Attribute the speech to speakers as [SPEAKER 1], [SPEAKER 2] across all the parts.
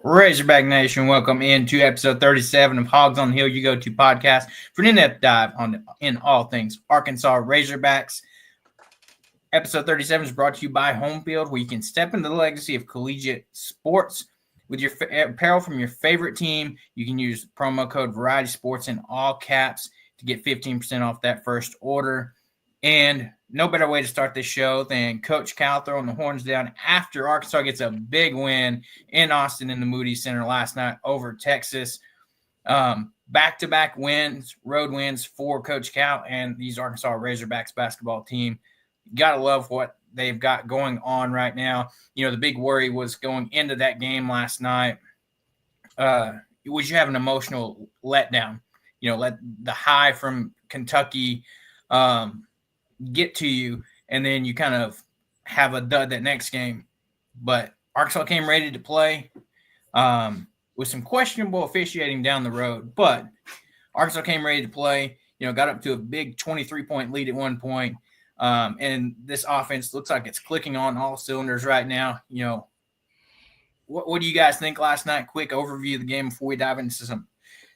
[SPEAKER 1] Razorback Nation, welcome into episode 37 of Hawgs on the Hill You Go To podcast for an in-depth dive in all things Arkansas Razorbacks. Episode 37 is brought to you by Home Field, where you can step into the legacy of collegiate sports with your apparel from your favorite team. You can use promo code Variety Sports in all caps to get 15% off that first order. And no better way to start this show than Coach Cal throwing the horns down after Arkansas gets a big win in Austin in the Moody Center last night over Texas. Back-to-back wins, road wins for Coach Cal and these Arkansas Razorbacks basketball team. You got to love what they've got going on right now. You know, the big worry was going into that game last night. Was you have an emotional letdown? You know, let the high from Kentucky get to you, and then you kind of have a dud that next game. But Arkansas came ready to play with some questionable officiating down the road. But Arkansas came ready to play, you know, got up to a big 23-point lead at one point. And this offense looks like it's clicking on all cylinders right now. You know, what do you guys think last night? Quick overview of the game before we dive into some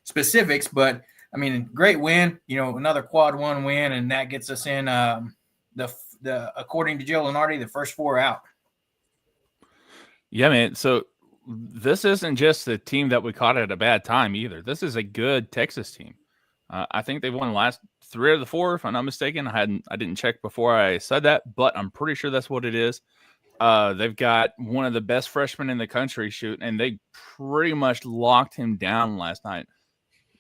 [SPEAKER 1] specifics. But I mean, great win, you know, another quad one win, and that gets us in the according to Joe Lenardi, the first four out.
[SPEAKER 2] Yeah, man. So this isn't just a team that we caught at a bad time either. This is a good Texas team. I think they've won the last 3 of the 4, if I'm not mistaken. I didn't check before I said that, but I'm pretty sure that's what it is. They've got one of the best freshmen in the country shooting, and they pretty much locked him down last night.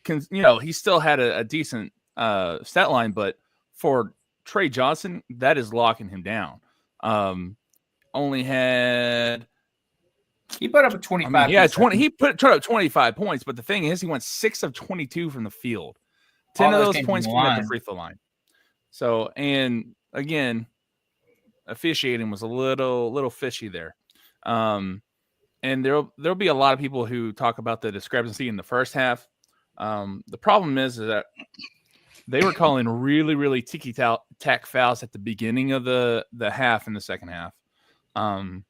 [SPEAKER 2] You know, he still had a decent stat line, but for Trey Johnson, that is locking him down. Only had
[SPEAKER 1] he put up a 25.
[SPEAKER 2] He put up 25 points, but the thing is, he went 6 of 22 from the field. 10 of those points came at the free throw line. So, and again, officiating was a little fishy there. And there'll be a lot of people who talk about the discrepancy in the first half. The problem is that they were calling really, really ticky-tack fouls at the beginning of the half and the second half. And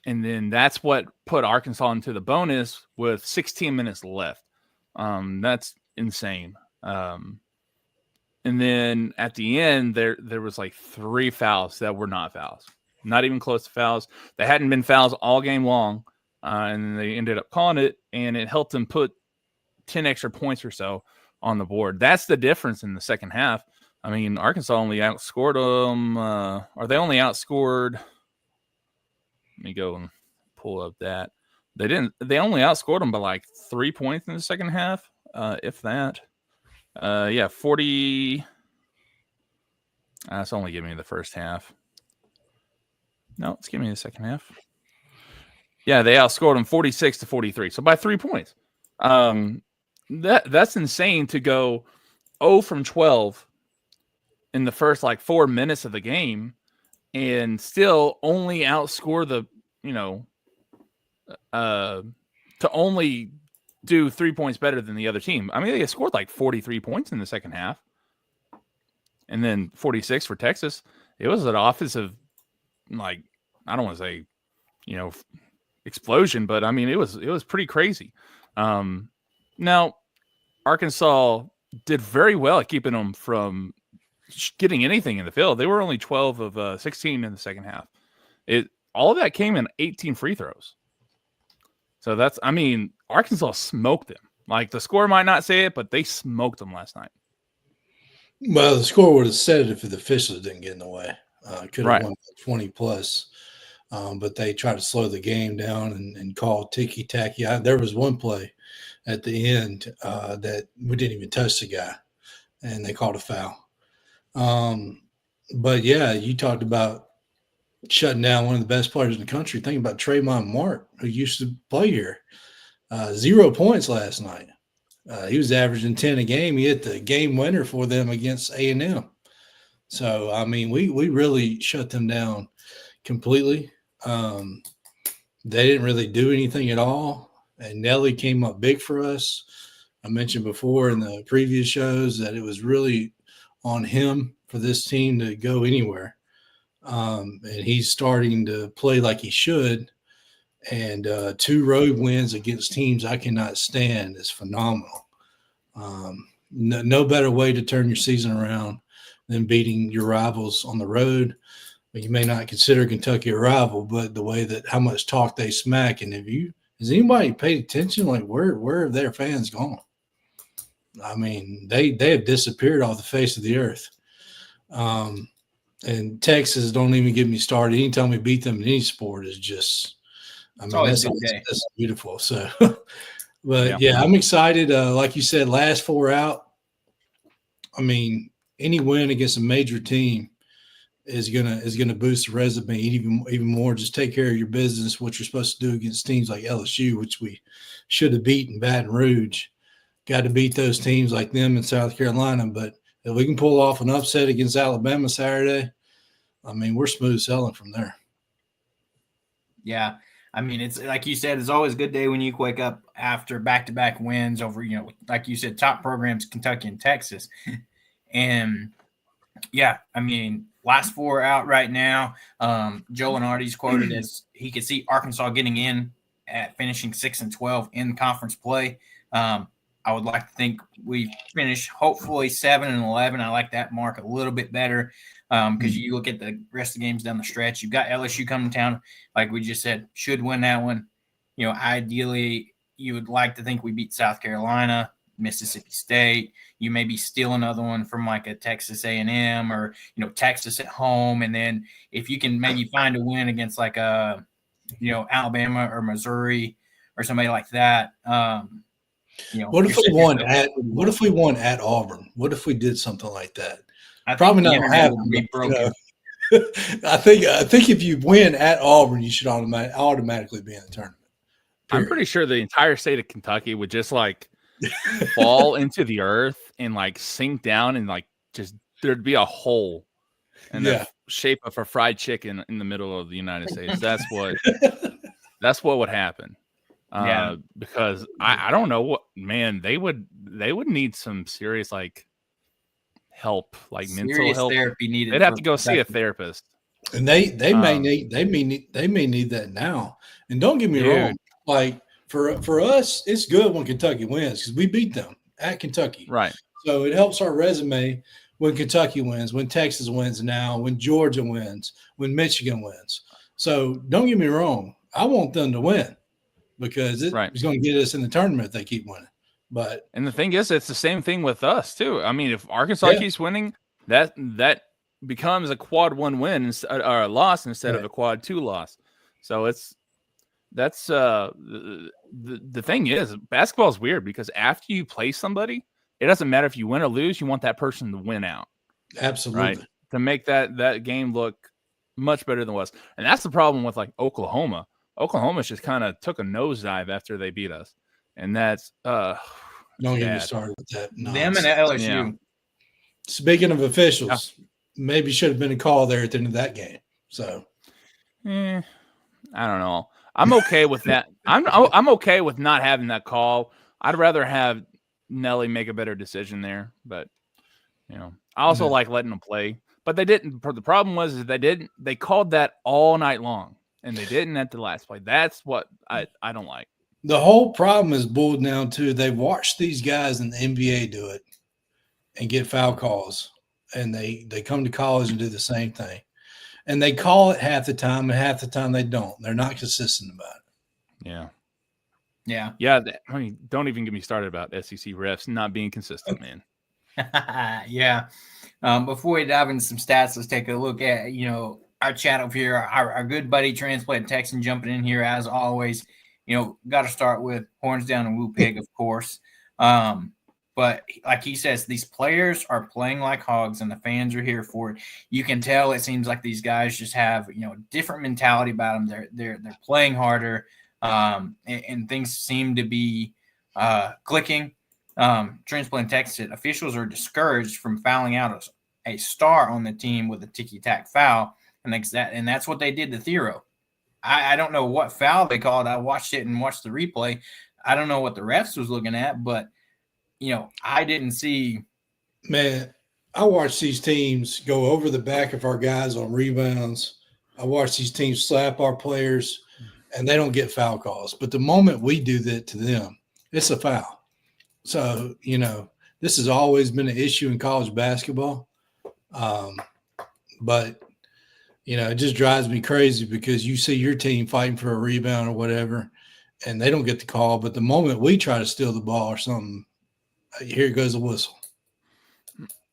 [SPEAKER 2] then that's what put Arkansas into the bonus with 16 minutes left. That's insane. And then at the end, there was like 3 fouls that were not fouls, not even close to fouls. They hadn't been fouls all game long, and they ended up calling it, and it helped them put 10 extra points or so on the board. That's the difference in the second half. I mean, Arkansas only outscored them, or they only outscored. Let me go and pull up that. They only outscored them by like 3 points in the second half, if that. 40. That's only giving me the first half. No, it's giving me the second half. Yeah, they outscored them 46-43. So by 3 points. That's insane to go 0 from 12 in the first like 4 minutes of the game and still only outscore to only do 3 points better than the other team. I mean, they scored like 43 points in the second half and then 46 for Texas. It was an offensive, like, I don't want to say, explosion, but I mean, it was pretty crazy. Now, Arkansas did very well at keeping them from getting anything in the field. They were only 12 of 16 in the second half. All of that came in 18 free throws. So Arkansas smoked them. Like, the score might not say it, but they smoked them last night.
[SPEAKER 3] Well, the score would have said it if the officials didn't get in the way. Could have won 20 plus. But they tried to slow the game down and call ticky-tacky. There was one play at the end that we didn't even touch the guy, and they called a foul. But, yeah, you talked about shutting down one of the best players in the country. Think about Trayvon Mark, who used to play here. 0 points last night. He was averaging 10 a game. He hit the game winner for them against A&M. So, I mean, we really shut them down completely. They didn't really do anything at all. And Nelly came up big for us. I mentioned before in the previous shows that it was really on him for this team to go anywhere. And he's starting to play like he should. And 2 road wins against teams I cannot stand is phenomenal. No better way to turn your season around than beating your rivals on the road. You may not consider Kentucky a rival, but the way that how much talk they smack, and has anybody paid attention? Like where have their fans gone? I mean, they have disappeared off the face of the earth. And Texas, don't even get me started. Anytime we beat them in any sport is just, I mean, that's beautiful. So, but yeah, I'm excited. Like you said, last 4 out. I mean, any win against a major team is gonna boost the resume even more. Just take care of your business, what you're supposed to do against teams like LSU, which we should have beaten Baton Rouge. Got to beat those teams like them in South Carolina. But if we can pull off an upset against Alabama Saturday, I mean, we're smooth sailing from there.
[SPEAKER 1] Yeah. I mean, it's like you said, it's always a good day when you wake up after back-to-back wins over, like you said, top programs, Kentucky and Texas. And yeah, I mean, last 4 out right now. Joe Lenardi's quoted as he could see Arkansas getting in at finishing 6-12 in conference play. I would like to think we finish hopefully 7-11. I like that mark a little bit better because you look at the rest of the games down the stretch. You've got LSU coming to town, like we just said, should win that one. Ideally, you would like to think we beat South Carolina, Mississippi State. You maybe steal another one from like a Texas A&M or Texas at home, and then if you can maybe find a win against like a Alabama or Missouri or somebody like that.
[SPEAKER 3] What if we won at Auburn? What if we did something like that? Probably not happen. I think if you win at Auburn, you should automatically be in the tournament.
[SPEAKER 2] Period. I'm pretty sure the entire state of Kentucky would just like fall into the earth and like sink down and like just there'd be a hole in the shape of a fried chicken in the middle of the United States. That's what would happen. Because I don't know what, man, they would need some serious like help, like mental help
[SPEAKER 1] therapy needed.
[SPEAKER 2] They'd have to go see a therapist.
[SPEAKER 3] And they may need that now. And don't get me wrong, like for us, it's good when Kentucky wins because we beat them at Kentucky.
[SPEAKER 2] Right.
[SPEAKER 3] So it helps our resume when Kentucky wins, when Texas wins now, when Georgia wins, when Michigan wins. So don't get me wrong, I want them to win. Because it's going to get us in the tournament if they keep winning.
[SPEAKER 2] And the thing is, it's the same thing with us too. I mean, if Arkansas keeps winning, that becomes a quad 1 win or a loss instead of a quad 2 loss. So that's the thing is, basketball is weird because after you play somebody, it doesn't matter if you win or lose. You want that person to win out.
[SPEAKER 3] Absolutely.
[SPEAKER 2] Right? To make that game look much better than it was. And that's the problem with like Oklahoma. Oklahoma just kind of took a nosedive after they beat us. And that's
[SPEAKER 3] don't get me started with that.
[SPEAKER 1] Them and LSU.
[SPEAKER 3] Yeah. Speaking of officials, maybe should have been a call there at the end of that game. So
[SPEAKER 2] I don't know. I'm okay with that. I'm okay with not having that call. I'd rather have Nelly make a better decision there. But I also like letting them play. But they didn't. The problem was they called that all night long. And they didn't at the last play. That's what I don't like.
[SPEAKER 3] The whole problem is boiled down to they've watched these guys in the NBA do it and get foul calls. And they come to college and do the same thing. And they call it half the time, and half the time they don't. They're not consistent about it.
[SPEAKER 2] Yeah. I mean, don't even get me started about SEC refs not being consistent, man.
[SPEAKER 1] Yeah. Before we dive into some stats, let's take a look at, our chat over here, our good buddy Transplant Texan jumping in here as always. Got to start with horns down and woo pig, of course. But like he says, these players are playing like hogs, and the fans are here for it. You can tell it seems like these guys just have different mentality about them. They're playing harder, and things seem to be clicking. Transplant texted, officials are discouraged from fouling out a star on the team with a ticky-tack foul, and that's what they did to Thero. I don't know what foul they called. I watched it and watched the replay. I don't know what the refs was looking at, but, I didn't see.
[SPEAKER 3] Man, I watch these teams go over the back of our guys on rebounds. I watch these teams slap our players, and they don't get foul calls. But the moment we do that to them, it's a foul. So, this has always been an issue in college basketball. But, it just drives me crazy because you see your team fighting for a rebound or whatever, and they don't get the call. But the moment we try to steal the ball or something, here goes the whistle.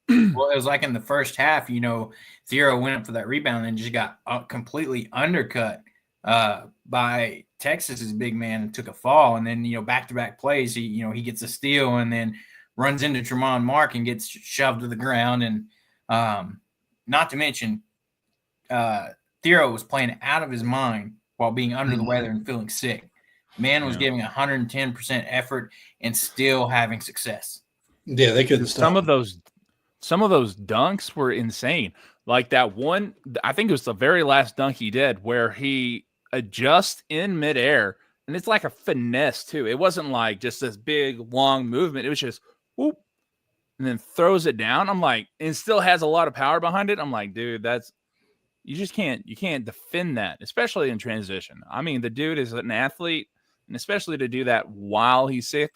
[SPEAKER 1] Well, it was like in the first half, Thero went up for that rebound and just got completely undercut by Texas's big man and took a fall. And then, back-to-back plays, he gets a steal and then runs into Tremont Mark and gets shoved to the ground. And not to mention, Thero was playing out of his mind while being under the weather and feeling sick. Man was giving 110% effort and still having success.
[SPEAKER 3] Yeah, they couldn't stop.
[SPEAKER 2] Some of those dunks were insane. Like that one, I think it was the very last dunk he did where he adjusts in midair, and it's like a finesse too. It wasn't like just this big long movement. It was just whoop, and then throws it down. I'm like, and still has a lot of power behind it. I'm like, dude, you can't defend that, especially in transition. I mean, the dude is an athlete, and especially to do that while he's sick,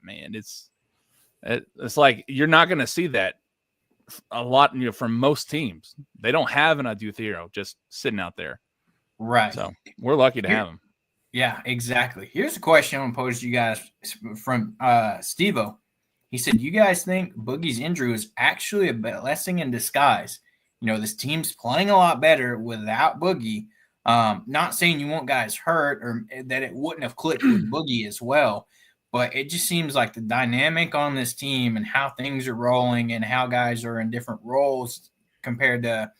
[SPEAKER 2] man, it's like you're not going to see that a lot, from most teams. They don't have an Adu Thero just sitting out there.
[SPEAKER 1] Right.
[SPEAKER 2] So we're lucky to have him.
[SPEAKER 1] Yeah, exactly. Here's a question I'm going to pose to you guys from Steve-O. He said, you guys think Boogie's injury was actually a blessing in disguise? This team's playing a lot better without Boogie. Not saying you want guys hurt or that it wouldn't have clicked with Boogie as well, but it just seems like the dynamic on this team and how things are rolling and how guys are in different roles compared to,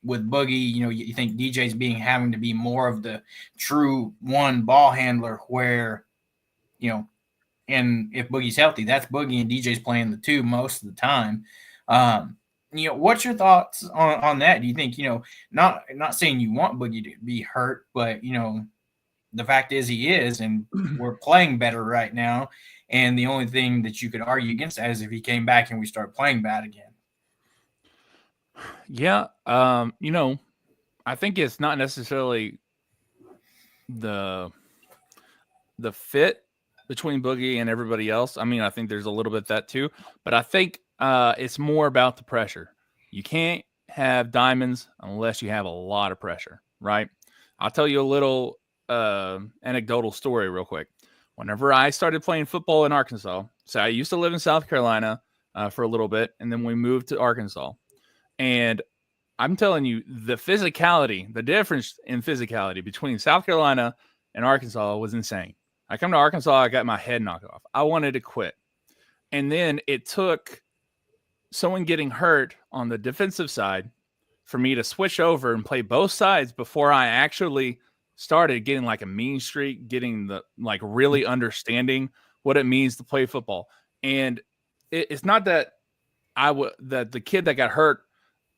[SPEAKER 1] with Boogie, you think DJ's having to be more of the true one ball handler where, and if Boogie's healthy, that's Boogie and DJ's playing the two most of the time. What's your thoughts on that? Do you think, not saying you want Boogie to be hurt, but, the fact is he is, and we're playing better right now. And the only thing that you could argue against that is if he came back and we start playing bad again.
[SPEAKER 2] Yeah. I think it's not necessarily the fit between Boogie and everybody else. I mean, I think there's a little bit of that too, but I think it's more about the pressure. You can't have diamonds unless you have a lot of pressure, right? I'll tell you a little anecdotal story real quick. Whenever I started playing football in Arkansas, so I used to live in South Carolina for a little bit, and then we moved to Arkansas. And I'm telling you, the difference in physicality between South Carolina and Arkansas was insane. I come to Arkansas, I got my head knocked off. I wanted to quit. And then it took someone getting hurt on the defensive side for me to switch over and play both sides before I actually started getting like a mean streak, getting the really understanding what it means to play football. And it's not that that the kid that got hurt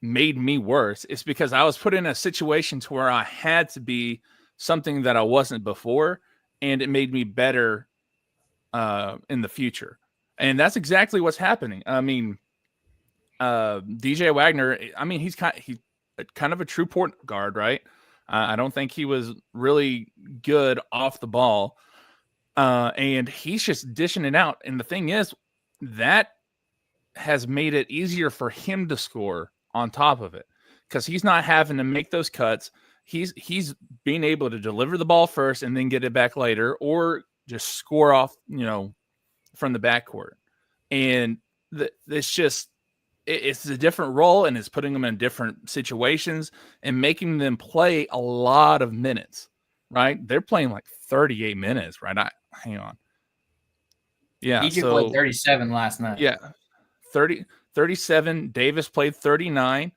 [SPEAKER 2] made me worse. It's because I was put in a situation to where I had to be something that I wasn't before, and it made me better in the future. And that's exactly what's happening. I mean, DJ Wagner, I mean, he's kind of a true point guard, right? I don't think he was really good off the ball. And he's just dishing it out. And the thing is, that has made it easier for him to score on top of it, because he's not having to make those cuts. He's being able to deliver the ball first and then get it back later, or just score off, from the backcourt. And it's a different role, and it's putting them in different situations and making them play a lot of minutes, right? They're playing like 38 minutes, right? Hang on. Yeah.
[SPEAKER 1] DJ played 37 last night.
[SPEAKER 2] Yeah. 37. Davis played 39.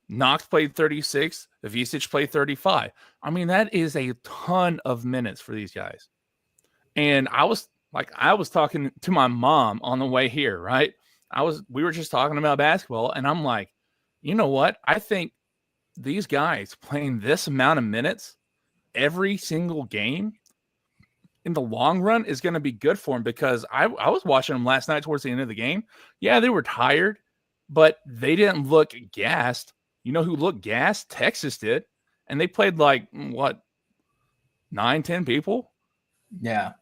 [SPEAKER 2] Knox played 36. Vicic played 35. I mean, that is a ton of minutes for these guys. And I was like I was talking to my mom on the way here, right? We were just talking about basketball, and I'm like, you know what? I think these guys playing this amount of minutes every single game in the long run is going to be good for them, because I was watching them last night towards the end of the game. Yeah, they were tired, but they didn't look gassed. You know who looked gassed? Texas did. And they played like, what, 9, 10 people?
[SPEAKER 1] Yeah.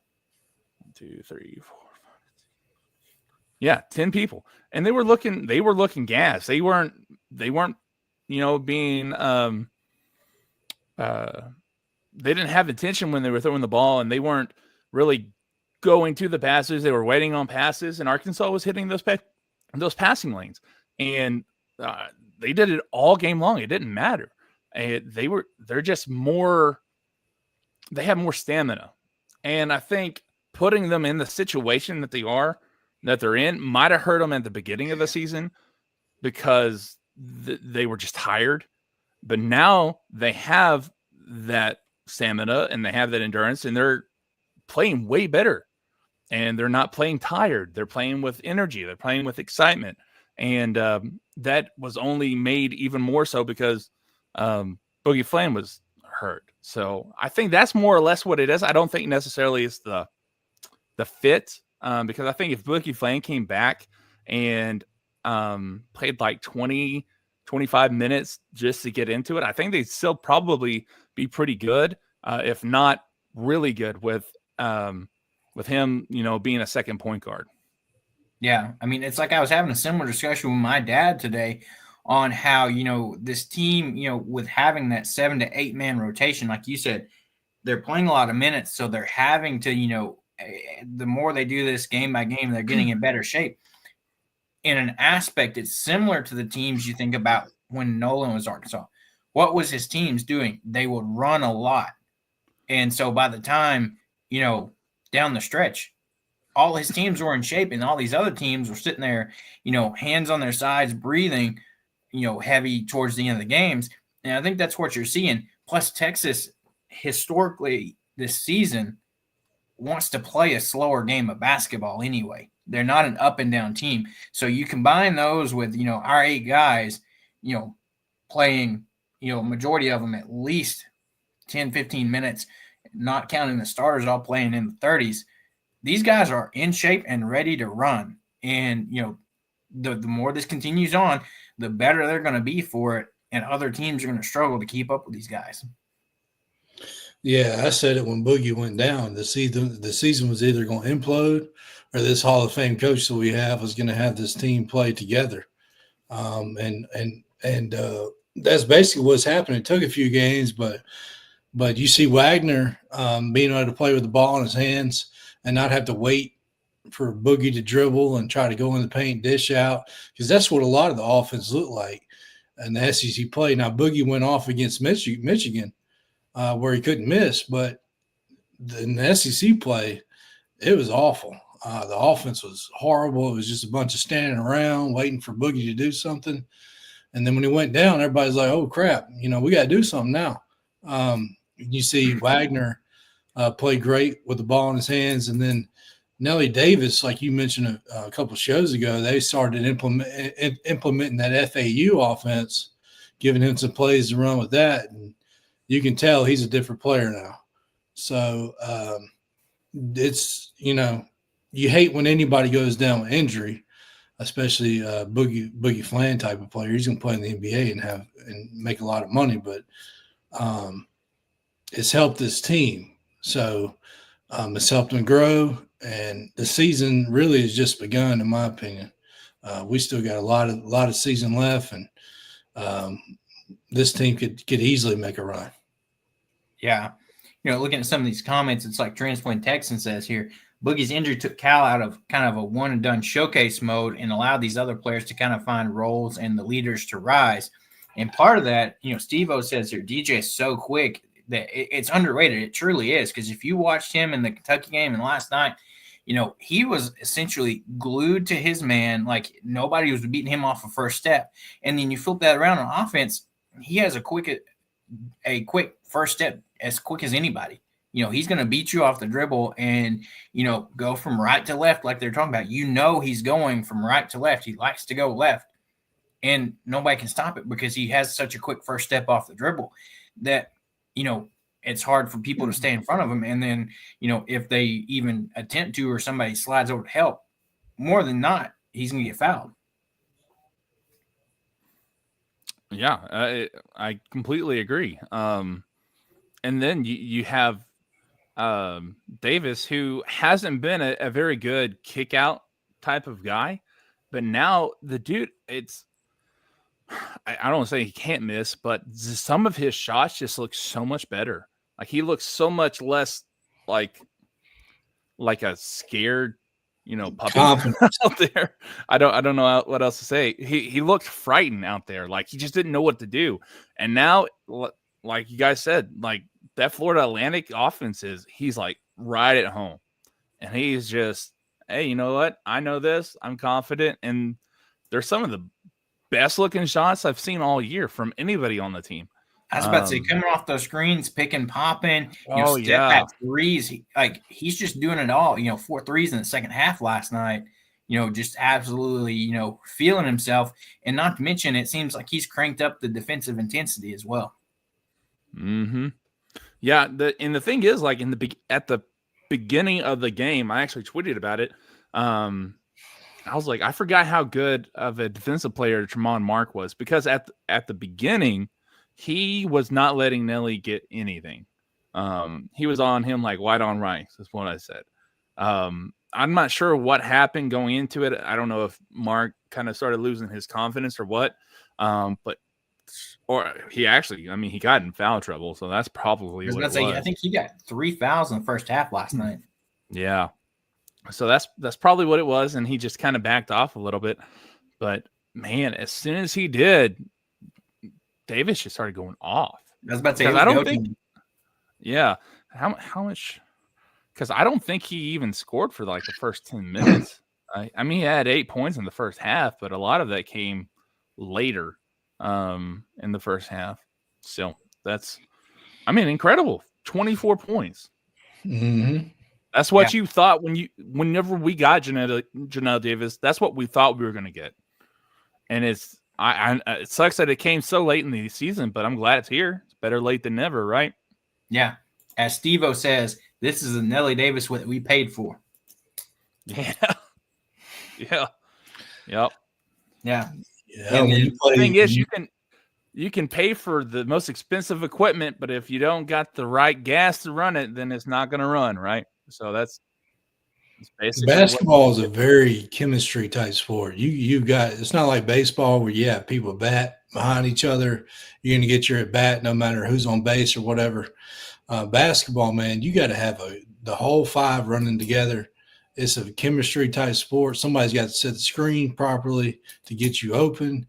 [SPEAKER 2] 1, 2, 3, 4, 5. Yeah, 10 people. And they were looking gassed. They weren't, being they didn't have attention when they were throwing the ball, and they weren't really going to the passes. They were waiting on passes, and Arkansas was hitting those passing lanes, and they did it all game long. It didn't matter. They're just more. They have more stamina, and I think putting them in the situation that they're in might have hurt them at the beginning of the season, because they were just tired. But now they have that stamina and they have that endurance, and they're playing way better, and they're not playing tired. They're playing with energy. They're playing with excitement. And that was only made even more so because Boogie Flame was hurt. So I think that's more or less what it is. I don't think necessarily it's the fit, because I think if Boogie Flame came back and played like 20, 25 minutes just to get into it, I think they'd still probably be pretty good, if not really good, with him, being a second point guard.
[SPEAKER 1] Yeah. I mean, it's like I was having a similar discussion with my dad today on how, this team, with having that 7 to 8 man rotation, like you said, they're playing a lot of minutes. So they're having to, the more they do this game by game, they're getting in better shape. In an aspect, it's similar to the teams you think about when Nolan was Arkansas. What was his teams doing? They would run a lot. And so by the time, down the stretch, all his teams were in shape, and all these other teams were sitting there, hands on their sides, breathing, heavy towards the end of the games. And I think that's what you're seeing. Plus, Texas, historically, this season, wants to play a slower game of basketball anyway. They're not an up and down team. So you combine those with, our 8 guys, playing, majority of them at least 10, 15 minutes, not counting the starters all playing in the 30s. These guys are in shape and ready to run. And, the more this continues on, the better they're going to be for it. And other teams are going to struggle to keep up with these guys.
[SPEAKER 3] Yeah, I said it when Boogie went down. The season was either going to implode, or this Hall of Fame coach that we have was going to have this team play together. And that's basically what's happening. It took a few games, but you see Wagner being able to play with the ball in his hands and not have to wait for Boogie to dribble and try to go in the paint, dish out, because that's what a lot of the offense looked like in the SEC play. Now, Boogie went off against Michigan where he couldn't miss, but in the SEC play, it was awful. The offense was horrible. It was just a bunch of standing around waiting for Boogie to do something. And then when he went down, everybody's like, oh, crap, we got to do something now. You see Wagner play great with the ball in his hands. And then Nelly Davis, like you mentioned a couple of shows ago, they started implementing that FAU offense, giving him some plays to run with that. And you can tell he's a different player now. So it's, you hate when anybody goes down with injury, especially Boogie Flan type of player. He's going to play in the NBA and make a lot of money, but it's helped this team. So it's helped them grow, and the season really has just begun, in my opinion. We still got a lot of season left, and this team could easily make a run.
[SPEAKER 1] Yeah. Looking at some of these comments, it's like Transplant Texan says here, Boogie's injury took Cal out of kind of a one-and-done showcase mode and allowed these other players to kind of find roles and the leaders to rise. And part of that, Steve-O says here, DJ is so quick that it's underrated. It truly is, because if you watched him in the Kentucky game and last night, he was essentially glued to his man, like nobody was beating him off a first step. And then you flip that around on offense, he has a quick first step as quick as anybody. he's going to beat you off the dribble and, go from right to left like they're talking about. He's going from right to left. He likes to go left. And nobody can stop it because he has such a quick first step off the dribble that, it's hard for people to stay in front of him. And then, if they even attempt to or somebody slides over to help, more than not, he's going to get fouled.
[SPEAKER 2] Yeah, I completely agree. And then you have Davis, who hasn't been a very good kick out type of guy, but now the dude, I don't want to say he can't miss, but some of his shots just look so much better. Like he looks so much less like a scared, puppy out there. I don't know what else to say. He looked frightened out there, like he just didn't know what to do. And now, like you guys said, like that Florida Atlantic offense he's like right at home, and he's just, hey, you know what? I know this. I'm confident, and there's some of the best looking shots I've seen all year from anybody on the team.
[SPEAKER 1] I was about to say, coming off those screens, picking, popping, step back threes. He's just doing it all. 4 threes in the second half last night. Just absolutely, feeling himself. And not to mention, it seems like he's cranked up the defensive intensity as well.
[SPEAKER 2] Mm-hmm. Yeah. The thing is, like at the beginning of the game, I actually tweeted about it. I was like, I forgot how good of a defensive player Tremont Mark was, because at the beginning, he was not letting Nelly get anything. He was on him like white on rice. That's what I said. I'm not sure what happened going into it. I don't know if Mark kind of started losing his confidence or what. Or he actually, he got in foul trouble, so that's probably what it was.
[SPEAKER 1] I think he got 3 fouls in the first half last night.
[SPEAKER 2] Yeah. So that's probably what it was, and he just kind of backed off a little bit. But man, as soon as he did, Davis just started going off.
[SPEAKER 1] I was about to say,
[SPEAKER 2] I don't think. Yeah, how much? Because I don't think he even scored for like the first 10 minutes. He had 8 points in the first half, but a lot of that came later in the first half. So that's, incredible. 24 points.
[SPEAKER 3] Mm-hmm.
[SPEAKER 2] That's what you thought whenever we got Janelle Davis. That's what we thought we were going to get, and it sucks that it came so late in the season, but I'm glad it's here. It's better late than never, right?
[SPEAKER 1] Yeah, as Steve-O says, this is the Nelly Davis that we paid for.
[SPEAKER 2] Yeah, yeah, yep,
[SPEAKER 1] yeah.
[SPEAKER 2] And the thing is, you can pay for the most expensive equipment, but if you don't got the right gas to run it, then it's not going to run, right? So that's basically
[SPEAKER 3] basketball is a very chemistry type sport. You got, it's not like baseball where you have people bat behind each other. You're going to get your at bat no matter who's on base or whatever. Basketball, man, you got to have the whole 5 running together. It's a chemistry type sport. Somebody's got to set the screen properly to get you open.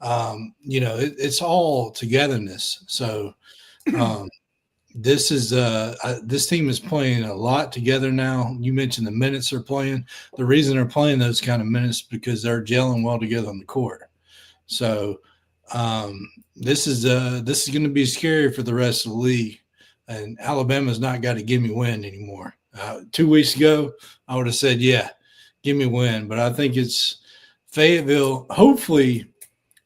[SPEAKER 3] It's all togetherness. So this team is playing a lot together now. You mentioned the minutes they're playing. The reason they're playing those kind of minutes because they're gelling well together on the court. So this is going to be scary for the rest of the league. And Alabama's not got to give me win anymore. 2 weeks ago, I would have said, yeah, give me win. But I think it's Fayetteville. Hopefully,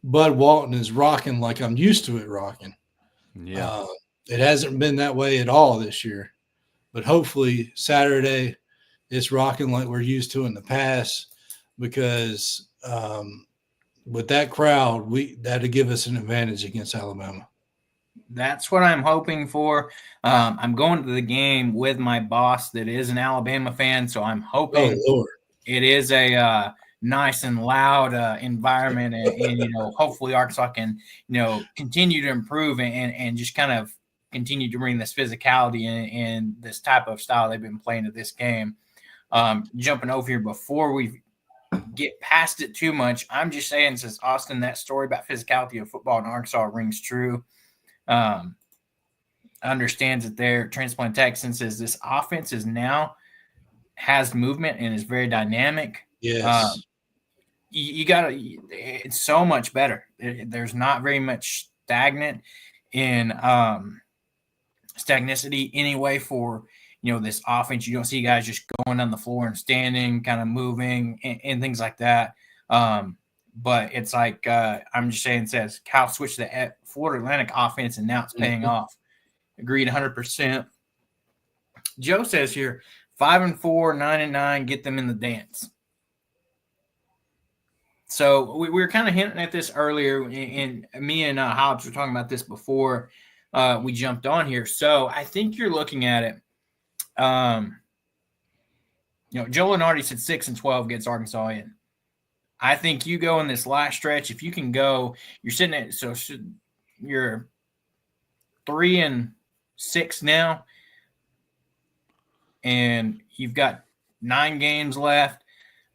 [SPEAKER 3] Bud Walton is rocking like I'm used to it rocking.
[SPEAKER 2] Yeah.
[SPEAKER 3] It hasn't been that way at all this year. But hopefully Saturday it's rocking like we're used to in the past, because with that crowd, that'll give us an advantage against Alabama.
[SPEAKER 1] That's what I'm hoping for. I'm going to the game with my boss that is an Alabama fan, so I'm hoping it is a nice and loud environment, and hopefully Arkansas can continue to improve and just kind of continue to bring this physicality and this type of style they've been playing to this game. Jumping over here before we get past it too much, I'm just saying, since Austin, that story about physicality of football in Arkansas rings true. Understands that their transplant Texan says this offense has movement and is very dynamic.
[SPEAKER 3] Yes.
[SPEAKER 1] You gotta, it's so much better. There's not very much stagnant in stagnicity anyway for this offense. You don't see guys just going down the floor and standing, kind of moving and things like that. But it's like I'm just saying, says Cal switched the Florida Atlantic offense and now it's paying off. Agreed 100%. Joe says here 5-4, 9-9, get them in the dance. So we were kind of hinting at this earlier, and me and Hobbs were talking about this before we jumped on here. So I think you're looking at it. Joe Lenardi said 6-12 gets Arkansas in. I think you go in this last stretch. If you can go, you're sitting at you're 3-6 now, and you've got 9 games left.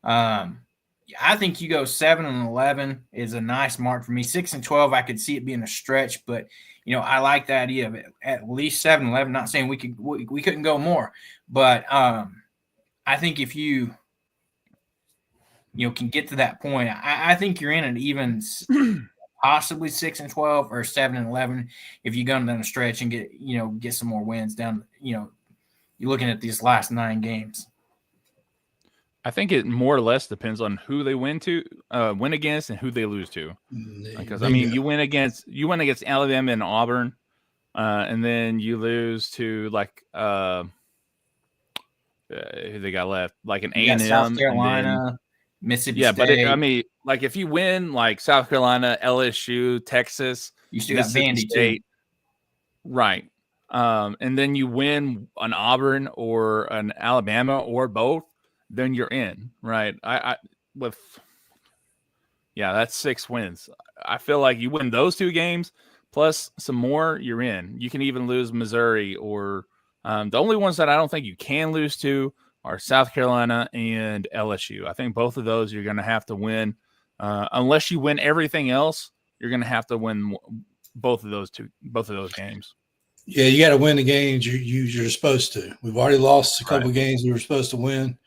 [SPEAKER 1] I think you go 7-11 is a nice mark for me. 6-12, I could see it being a stretch, but I like the idea of it, at least 7-11. Not saying we couldn't go more, but I think if you can get to that point, I think you're in an even possibly 6-12 or 7-11 if you go down a stretch and get some more wins down. You're looking at these last 9 games.
[SPEAKER 2] I think it more or less depends on who they win against and who they lose to. Because you win against Alabama and Auburn, and then you lose to who they got left, like an A&M,
[SPEAKER 1] South Carolina, Mississippi
[SPEAKER 2] State. But if you win like South Carolina, LSU, Texas,
[SPEAKER 1] you still got Vandy State,
[SPEAKER 2] right? And then you win an Auburn or an Alabama or both, then you're in, right? That's 6 wins. I feel like you win those 2 games plus some more, you're in. You can even lose Missouri or the only ones that I don't think you can lose to are South Carolina and LSU. I think both of those you're going to have to win. Unless you win everything else, you're going to have to win both of those games.
[SPEAKER 3] Yeah, you got to win the games you're supposed to. We've already lost a couple of games we were supposed to win,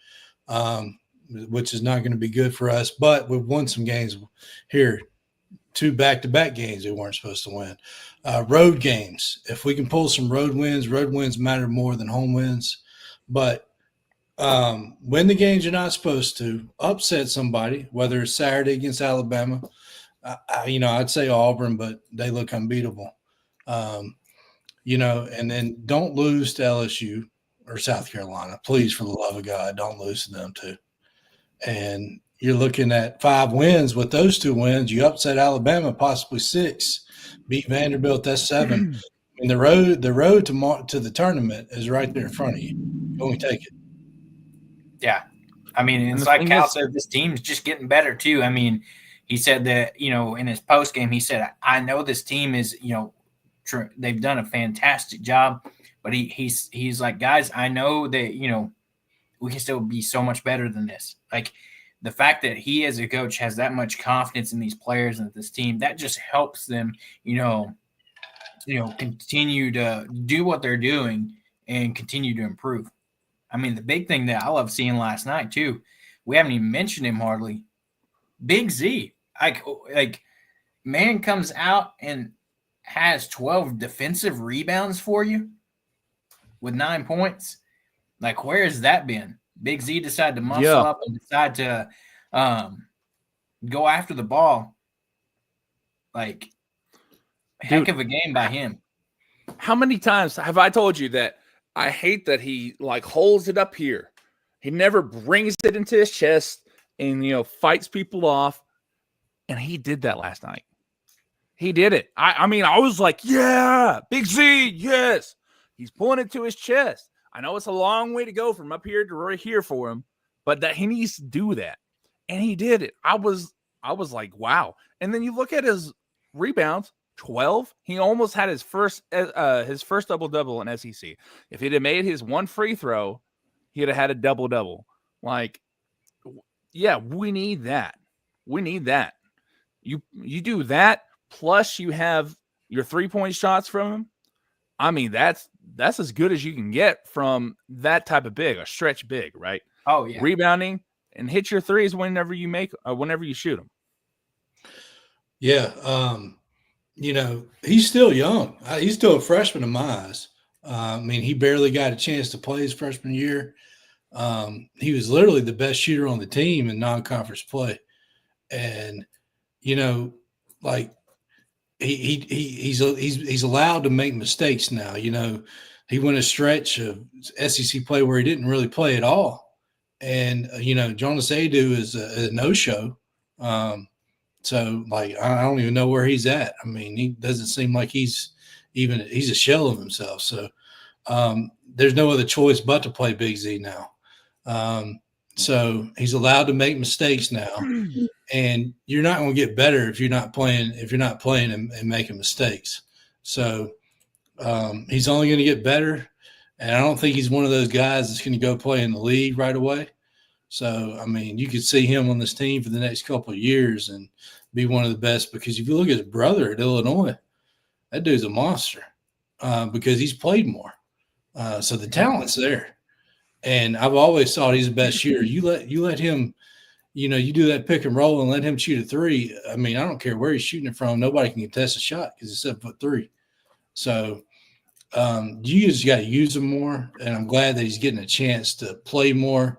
[SPEAKER 3] which is not going to be good for us. But we've won some games here, 2 back-to-back games we weren't supposed to win. Road games. If we can pull some road wins matter more than home wins. But win the games you're not supposed to, upset somebody, whether it's Saturday against Alabama. I'd say Auburn, but they look unbeatable. And then don't lose to LSU or South Carolina. Please, for the love of God, don't lose to them too. And you're looking at 5 wins. With those 2 wins, you upset Alabama, possibly 6. Beat Vanderbilt, that's 7. And the road to the tournament is right there in front of you. You only take it.
[SPEAKER 1] Yeah. It's like Cal said, this team's just getting better too. He said that, in his post game, he said, I know this team is, they've done a fantastic job, but he's like, guys, I know that, we can still be so much better than this. Like the fact that he as a coach has that much confidence in these players and this team, that just helps them, continue to do what they're doing and continue to improve. The big thing that I love seeing last night too, we haven't even mentioned him hardly. Big Z, like man comes out and has 12 defensive rebounds for you with 9 points. Like, where has that been? Big Z decided to muscle up and decide to go after the ball. Like, heck of a game by him.
[SPEAKER 2] How many times have I told you that I hate that he holds it up here? He never brings it into his chest and, fights people off. And he did that last night. He did it. I was like, yeah, Big Z, yes. He's pulling it to his chest. I know it's a long way to go from up here to right here for him, but that he needs to do that. And he did it. I was like, wow. And then you look at his rebounds, 12. He almost had his first double-double in SEC. If he'd have made his 1 free throw, he'd have had a double-double. Like, yeah, we need that. We need that. You do that, plus you have your 3-point shots from him. That's as good as you can get from that type of big, a stretch big, right?
[SPEAKER 1] Oh yeah,
[SPEAKER 2] rebounding and hit your threes whenever you shoot them.
[SPEAKER 3] Yeah, he's still young. He's still a freshman in my eyes. I mean, he barely got a chance to play his freshman year. He was literally the best shooter on the team in non-conference play. And, you know, like he's allowed to make mistakes now. You know, he went a stretch of SEC play where he didn't really play at all. And, you know, Jonas Adu is a no-show. So, like, I don't even know where he's at. I mean, he doesn't seem like he's a shell of himself. So, there's no other choice but to play Big Z now. So he's allowed to make mistakes now, and you're not going to get better if you're not playing and making mistakes. So he's only going to get better, and I don't think he's one of those guys that's going to go play in the league right away. So I mean, you could see him on this team for the next couple of years and be one of the best, because if you look at his brother at Illinois, that dude's a monster because he's played more. So the talent's there. And I've always thought he's the best shooter. You let him, you know, you do that pick and roll and let him shoot a three. I mean, I don't care where he's shooting it from. Nobody can contest a shot because he's 7'3". So you just got to use him more. And I'm glad that he's getting a chance to play more.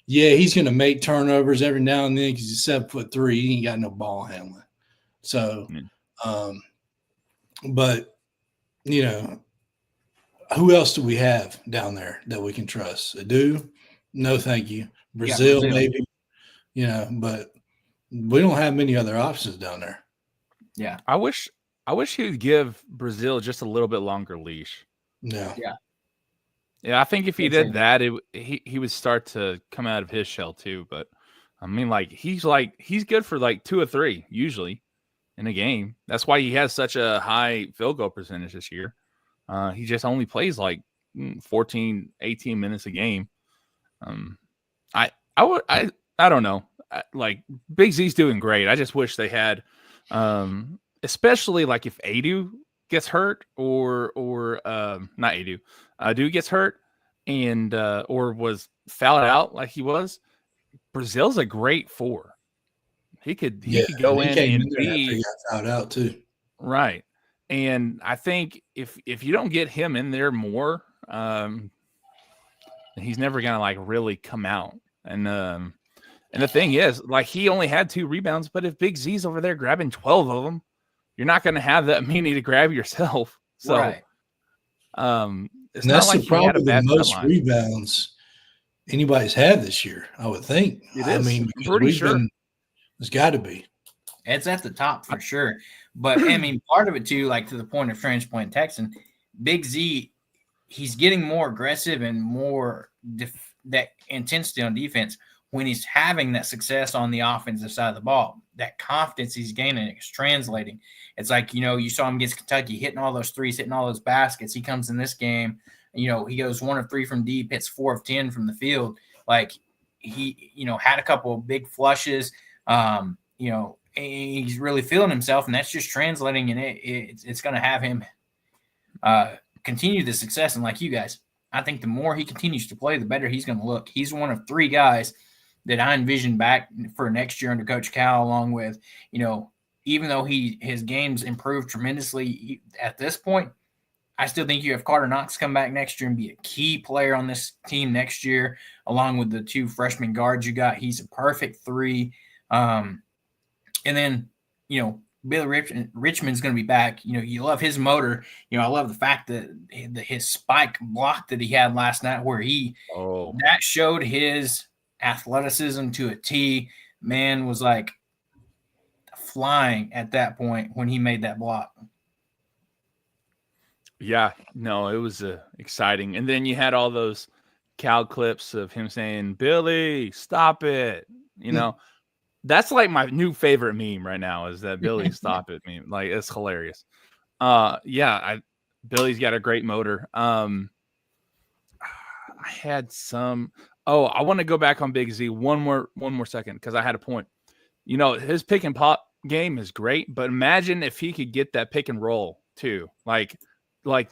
[SPEAKER 3] Yeah, he's going to make turnovers every now and then because he's 7'3". He ain't got no ball handling. So, but, you know, who else do we have down there that we can trust? Adu? No, thank you. Brazil, maybe. You know, but we don't have many other options down there.
[SPEAKER 2] Yeah. I wish he would give Brazil just a little bit longer leash.
[SPEAKER 3] Yeah.
[SPEAKER 2] Yeah, I think if he did that, he would start to come out of his shell too. But I mean, he's good for like 2 or 3 usually in a game. That's why he has such a high field goal percentage this year. He just only plays like 14, 18 minutes a game. I don't know. Like Big Z's doing great. I just wish they had, especially like if Adu gets hurt or not Adu, Adu gets hurt and or was fouled out like he was. Brazil's a great 4. He could go in and be
[SPEAKER 3] fouled out too.
[SPEAKER 2] Right. And I think if you don't get him in there more, he's never gonna like really come out. And the thing is, like, he only had 2 rebounds, but if Big Z's over there grabbing 12 of them, you're not gonna have that many to grab yourself. So,
[SPEAKER 3] right.
[SPEAKER 2] It's not like he had a bad
[SPEAKER 3] most rebounds anybody's had this year, I would think. I mean,
[SPEAKER 2] I'm pretty sure
[SPEAKER 3] it's got to be.
[SPEAKER 1] It's at the top for sure. But, I mean, part of it, too, like to the point of Transplant Texan, Big Z, he's getting more aggressive and more that intensity on defense when he's having that success on the offensive side of the ball. That confidence he's gaining is translating. It's like, you know, you saw him against Kentucky hitting all those threes, hitting all those baskets. He comes in this game, you know, he goes 1 of 3 from deep, hits 4 of 10 from the field. Like, he, you know, had a couple of big flushes, you know, he's really feeling himself, and that's just translating, and it's going to have him continue the success. And like you guys, I think the more he continues to play, the better he's going to look. He's one of 3 guys that I envision back for next year under Coach Cal, along with, you know, even though his game's improved tremendously at this point, I still think you have Carter Knox come back next year and be a key player on this team next year, along with the 2 freshman guards you got. He's a perfect 3. And then, you know, Billy Richmond's going to be back. You know, you love his motor. You know, I love the fact that his spike block that he had last night, where that showed his athleticism to a T. Man was like flying at that point when he made that block.
[SPEAKER 2] Yeah, no, it was exciting. And then you had all those Cal clips of him saying, "Billy, stop it." You know, that's like my new favorite meme right now, is that Billy stop it meme. Like, it's hilarious. Billy's got a great motor. I had some. Oh, I want to go back on Big Z one more second, because I had a point. You know, his pick and pop game is great, but imagine if he could get that pick and roll too. Like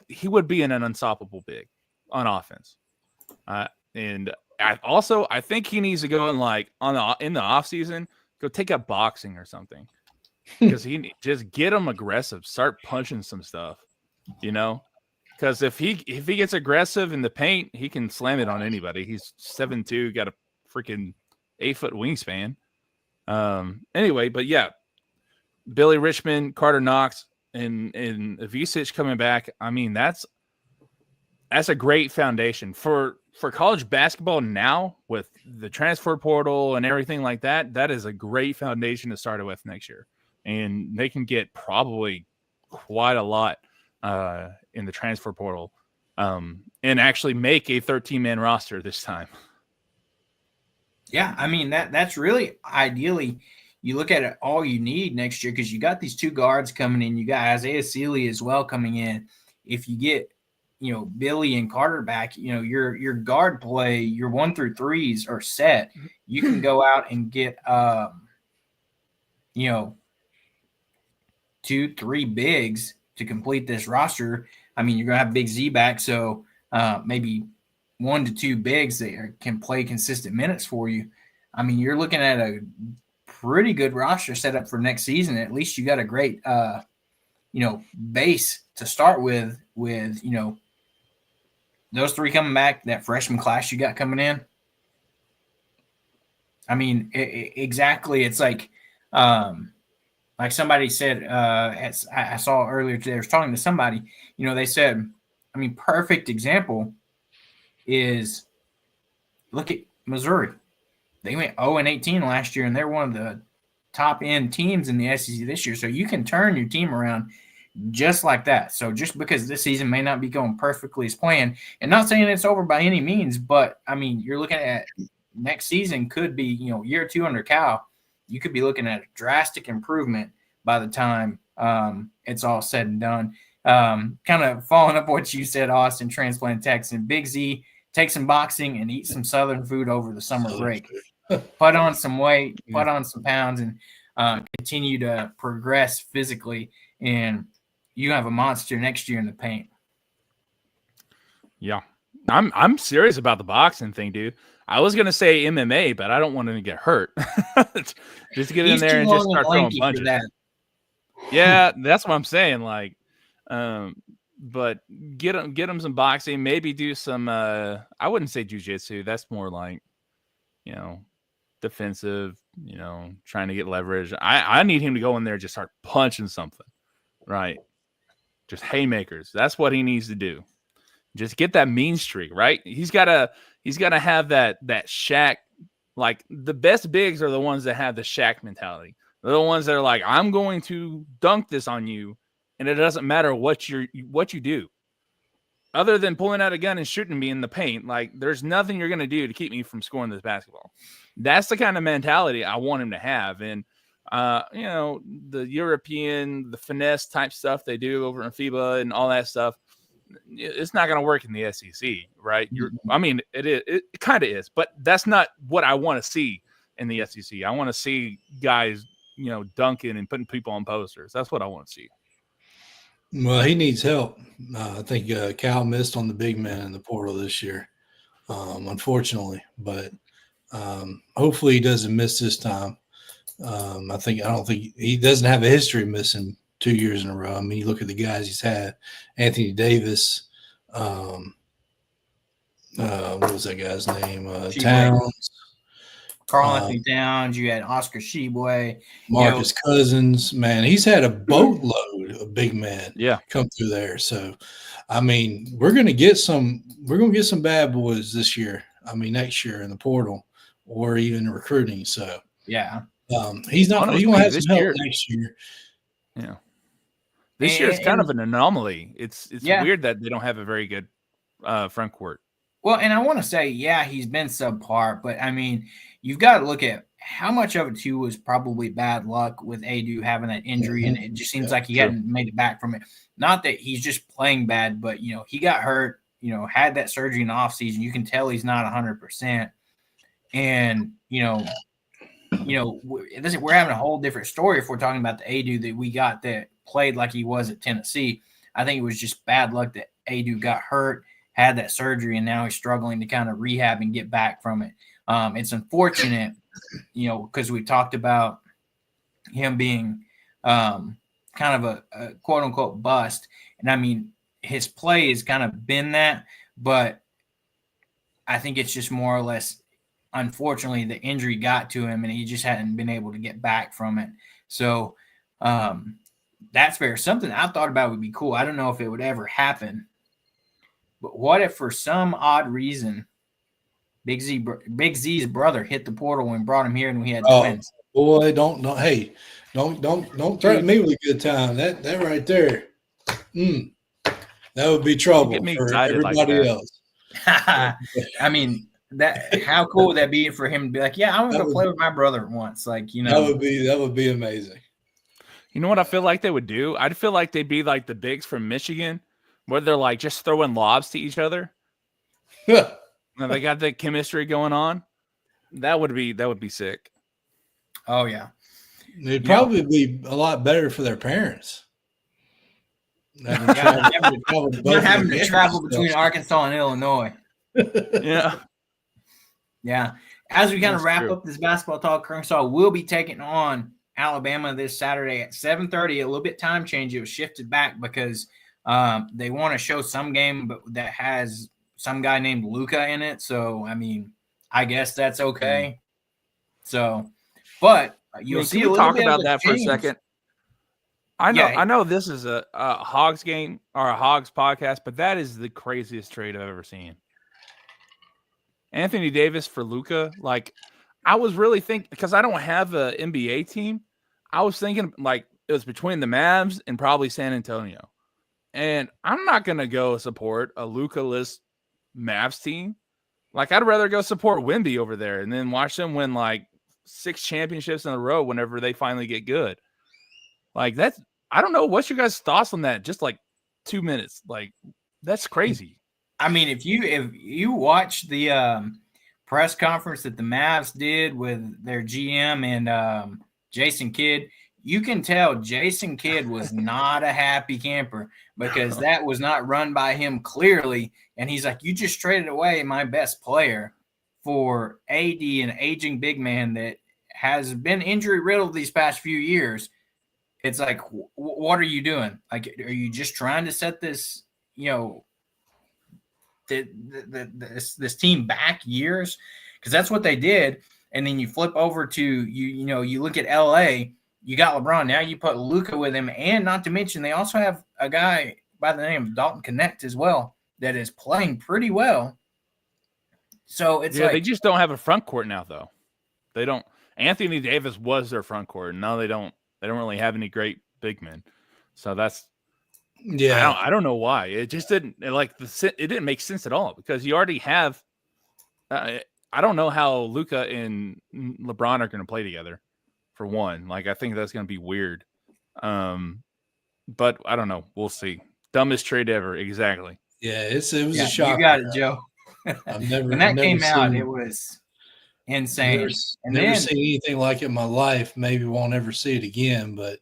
[SPEAKER 2] he would be an unstoppable big on offense. And I think he needs to go in the off season, go take up boxing or something, because he just get him aggressive, start punching some stuff, you know. Because if he gets aggressive in the paint, he can slam it on anybody. He's 7'2", got a freaking 8-foot wingspan. Anyway, but yeah, Billy Richmond, Carter Knox, and Vucic coming back. I mean, that's a great foundation for college basketball now with the transfer portal and everything like that. That is a great foundation to start with next year, and they can get probably quite a lot in the transfer portal, and actually make a 13-man roster this time.
[SPEAKER 1] Yeah, I mean that's really ideally. You look at it, all you need next year, because you got these two guards coming in. You got Isaiah Sealy as well coming in. If you get, Billy and Carter back, your guard play, your 1 through 3s are set. You can go out and get, 2-3 bigs to complete this roster. I mean, you're gonna have Big Z back, so maybe 1 to 2 bigs that can play consistent minutes for you. I mean, you're looking at a pretty good roster set up for next season. At least you got a great, base to start with, those 3 coming back, that freshman class you got coming in. I mean, exactly. It's like somebody said, I saw earlier today, I was talking to somebody, they said, I mean, perfect example is look at Missouri. They went 0-18 last year, and they're one of the top end teams in the SEC this year. So you can turn your team around just like that. So just because this season may not be going perfectly as planned, and not saying it's over by any means, but I mean, you're looking at next season could be, year 2 under Cal. You could be looking at a drastic improvement by the time it's all said and done. Kind of following up what you said, Austin, transplant Texan, Big Z, take some boxing and eat some Southern food over the summer break. Put on some weight, put on some pounds, and continue to progress physically, and you have a monster next year in the paint.
[SPEAKER 2] Yeah, I'm serious about the boxing thing, dude. I was gonna say MMA, but I don't want him to get hurt. Just get in there and just start throwing punches. Yeah, that's what I'm saying. Like, but get him some boxing. Maybe do some. I wouldn't say jiu-jitsu. That's more like, defensive. Trying to get leverage. I need him to go in there and just start punching something, right? Just haymakers. That's what he needs to do. Just get that mean streak, right? He's gotta have that Shaq. Like, the best bigs are the ones that have the Shaq mentality. They're the ones that are like, I'm going to dunk this on you, and it doesn't matter what you do, other than pulling out a gun and shooting me in the paint. Like, there's nothing you're gonna do to keep me from scoring this basketball. That's the kind of mentality I want him to have. And the European, the finesse type stuff they do over in FIBA and all that stuff, it's not going to work in the SEC, right? It kind of is, but that's not what I want to see in the SEC. I want to see guys, dunking and putting people on posters. That's what I want to see.
[SPEAKER 3] Well, he needs help. I think Cal missed on the big man in the portal this year, unfortunately, but hopefully he doesn't miss this time. I don't think he doesn't have a history of missing 2 years in a row. I mean, you look at the guys he's had: Anthony Davis, what was that guy's name? Towns,
[SPEAKER 1] Carl Anthony Towns. You had Oscar Sheboy,
[SPEAKER 3] Marcus Cousins. Man, he's had a boatload of big men come through there. So, I mean, we're gonna get some bad boys this year. I mean, next year in the portal or even recruiting. So
[SPEAKER 1] yeah.
[SPEAKER 3] He's not. He's gonna have some help next year.
[SPEAKER 2] Yeah, this year is kind of an anomaly. It's weird that they don't have a very good front court.
[SPEAKER 1] Well, and I want to say, he's been subpar, but I mean, you've got to look at how much of it too was probably bad luck with Adu having that injury, and it just seems like he hadn't made it back from it. Not that he's just playing bad, but he got hurt. Had that surgery in the offseason. You can tell he's not 100%, and we're having a whole different story if we're talking about the Adu that we got that played like he was at Tennessee. I think it was just bad luck that Adu got hurt, had that surgery, and now he's struggling to kind of rehab and get back from it. It's unfortunate, because we talked about him being kind of a quote-unquote bust. And, I mean, his play has kind of been that, but I think it's just more or less, unfortunately, the injury got to him and he just hadn't been able to get back from it. So that's fair. Something I thought about would be cool. I don't know if it would ever happen, but what if for some odd reason Big Z's brother hit the portal and brought him here and we had twins?
[SPEAKER 3] Boy, don't threaten me with a good time. That right there. That would be trouble for everybody else.
[SPEAKER 1] I mean, how cool would that be for him to be like, yeah, I want to play with my brother once. Like,
[SPEAKER 3] that would be amazing.
[SPEAKER 2] You know what I feel like they would do? I'd feel like they'd be like the bigs from Michigan, where they're like just throwing lobs to each other. Now they got the chemistry going on. That would be sick.
[SPEAKER 1] Oh yeah.
[SPEAKER 3] It'd probably be a lot better for their parents.
[SPEAKER 1] Not having to travel between Arkansas and Illinois.
[SPEAKER 2] Yeah.
[SPEAKER 1] Yeah. As we kind of wrap up this basketball talk, Arkansas will be taking on Alabama this Saturday at 7:30. A little bit time change. It was shifted back because they want to show some game that has some guy named Luka in it. So, I mean, I guess that's okay. So, but you'll see a little
[SPEAKER 2] talk
[SPEAKER 1] bit
[SPEAKER 2] about that
[SPEAKER 1] change.
[SPEAKER 2] for a second. I know this is a Hawgs game or a Hawgs podcast, but that is the craziest trade I've ever seen. Anthony Davis for Luka. Like, I was really thinking, because I don't have an NBA team, I was thinking like it was between the Mavs and probably San Antonio. And I'm not going to go support a Luka-less Mavs team. Like, I'd rather go support Wemby over there and then watch them win like 6 championships in a row whenever they finally get good. Like, that's, I don't know. What's your guys' thoughts on that? Just like 2 minutes. Like, that's crazy.
[SPEAKER 1] I mean, if you watch the press conference that the Mavs did with their GM and Jason Kidd, you can tell Jason Kidd was not a happy camper because that was not run by him clearly. And he's like, you just traded away my best player for AD, an aging big man that has been injury riddled these past few years. It's like, what are you doing? Like, are you just trying to set this, this team back years? Because that's what they did. And then you flip over to you look at LA, you got LeBron. Now you put Luka with him, and not to mention they also have a guy by the name of Dalton Connect as well that is playing pretty well. So it's
[SPEAKER 2] they just don't have a front court now, though. They don't. Anthony Davis was their front court, and now they don't. They don't really have any great big men. So that's I don't know why. It just didn't it didn't make sense at all because you already have. I don't know how Luka and LeBron are going to play together. For one, like I think that's going to be weird. But I don't know. We'll see. Dumbest trade ever. Exactly.
[SPEAKER 3] Yeah, it was a shock.
[SPEAKER 1] You got it, Joe. When that came out, it was insane.
[SPEAKER 3] Never seen anything like it in my life. Maybe won't ever see it again. But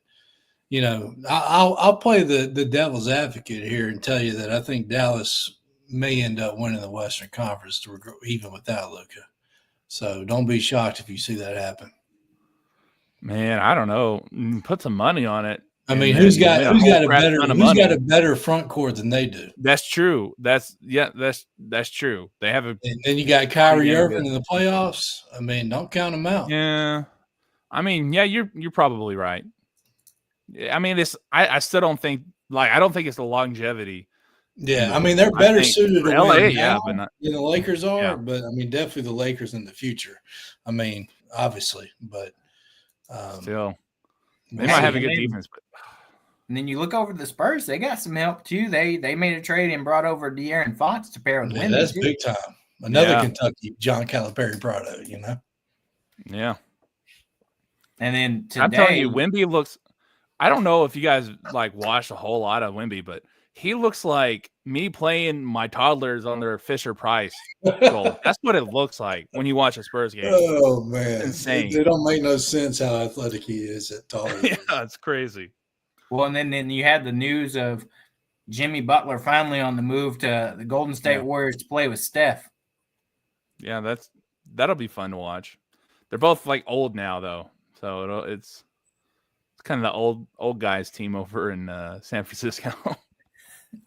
[SPEAKER 3] I'll play the devil's advocate here and tell you that I think Dallas may end up winning the Western Conference even without Luka. So don't be shocked if you see that happen.
[SPEAKER 2] Man, I don't know. Put some money on it.
[SPEAKER 3] I mean, who's got a better front court than they do?
[SPEAKER 2] That's true. That's true. They have a.
[SPEAKER 3] And then you got Kyrie Irving in the playoffs. I mean, don't count them out.
[SPEAKER 2] Yeah, I mean, yeah, you're probably right. I mean, I still don't think I don't think it's the longevity.
[SPEAKER 3] Yeah, I mean, they're better suited to
[SPEAKER 2] LA,
[SPEAKER 3] win
[SPEAKER 2] yeah,
[SPEAKER 3] now
[SPEAKER 2] but not,
[SPEAKER 3] than the Lakers are.
[SPEAKER 2] Yeah.
[SPEAKER 3] But I mean, definitely the Lakers in the future. I mean, obviously, but.
[SPEAKER 2] Still, they might have a good defense. But...
[SPEAKER 1] And then you look over the Spurs; they got some help too. They made a trade and brought over De'Aaron Fox to pair with Wemby.
[SPEAKER 3] That's big time. Another Kentucky John Calipari product,
[SPEAKER 2] Yeah.
[SPEAKER 1] And then today,
[SPEAKER 2] I'm telling you, Wemby looks. I don't know if you guys watched a whole lot of Wemby, but he looks like me playing my toddlers on their Fisher Price goal. That's what it looks like when you watch a Spurs game.
[SPEAKER 3] Oh man,
[SPEAKER 2] it's insane!
[SPEAKER 3] It don't make no sense how athletic he is at taller.
[SPEAKER 2] Yeah, it's crazy.
[SPEAKER 1] Well, and then you had the news of Jimmy Butler finally on the move to the Golden State Warriors to play with Steph.
[SPEAKER 2] Yeah, that'll be fun to watch. They're both old now though, so it's kind of the old guys team over in San Francisco.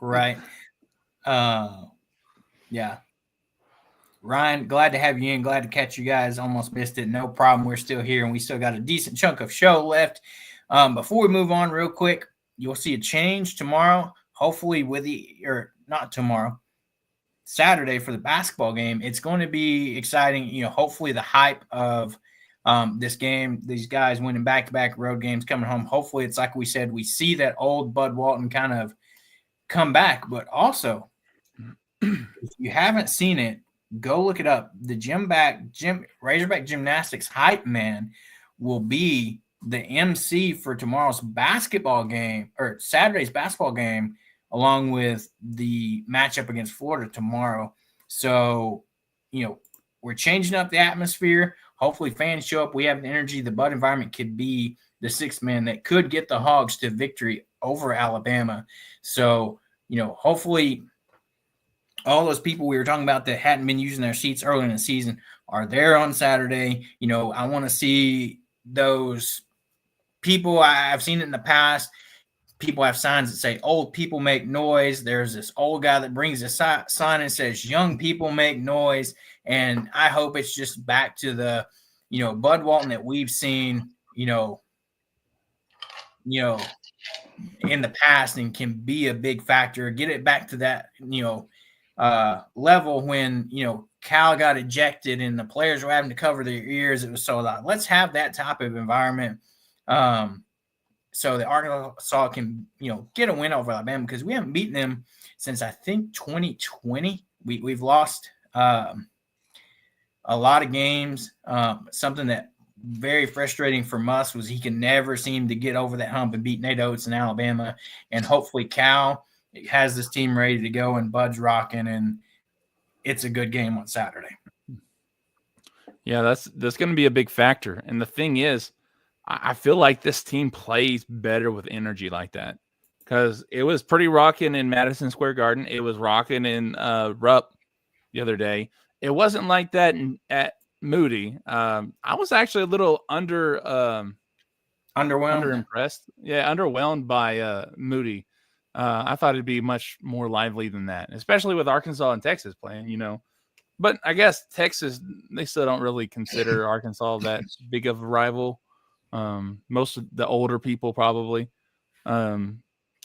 [SPEAKER 1] Right. Yeah. Ryan, glad to have you in. Glad to catch you guys. Almost missed it. No problem. We're still here, and we still got a decent chunk of show left. Before we move on real quick, you'll see a change tomorrow, hopefully or not tomorrow, Saturday for the basketball game. It's going to be exciting. Hopefully the hype of this game, these guys winning back-to-back road games coming home. Hopefully it's like we said, we see that old Bud Walton kind of come back. But also, if you haven't seen it, go look it up. The Razorback Gymnastics hype man will be the MC for tomorrow's basketball game or Saturday's basketball game, along with the matchup against Florida tomorrow. So, we're changing up the atmosphere. Hopefully fans show up. We have the energy. The Bud environment could be the sixth man that could get the Hawgs to victory over Alabama. So, hopefully all those people we were talking about that hadn't been using their seats early in the season are there on Saturday. I want to see those people. I've seen it in the past. People have signs that say old people make noise. There's this old guy that brings a sign and says young people make noise. And I hope it's just back to the, Bud Walton that we've seen, in the past and can be a big factor. Get it back to that, level when, Cal got ejected and the players were having to cover their ears. It was so loud. Let's have that type of environment. So that Arkansas can, get a win over Alabama, because we haven't beaten them since I think 2020. We've lost a lot of games. Something that very frustrating for us was he can never seem to get over that hump and beat Nate Oates in Alabama. And hopefully Cal has this team ready to go and Bud's rocking, and it's a good game on Saturday.
[SPEAKER 2] Yeah, that's going to be a big factor. And the thing is, I feel like this team plays better with energy like that, because it was pretty rocking in Madison Square Garden. It was rocking in Rupp the other day. It wasn't like that at Moody. I was actually a little underwhelmed. Yeah, underwhelmed by Moody. I thought it'd be much more lively than that, especially with Arkansas and Texas playing, But I guess Texas, they still don't really consider Arkansas that big of a rival. Most of the older people probably. So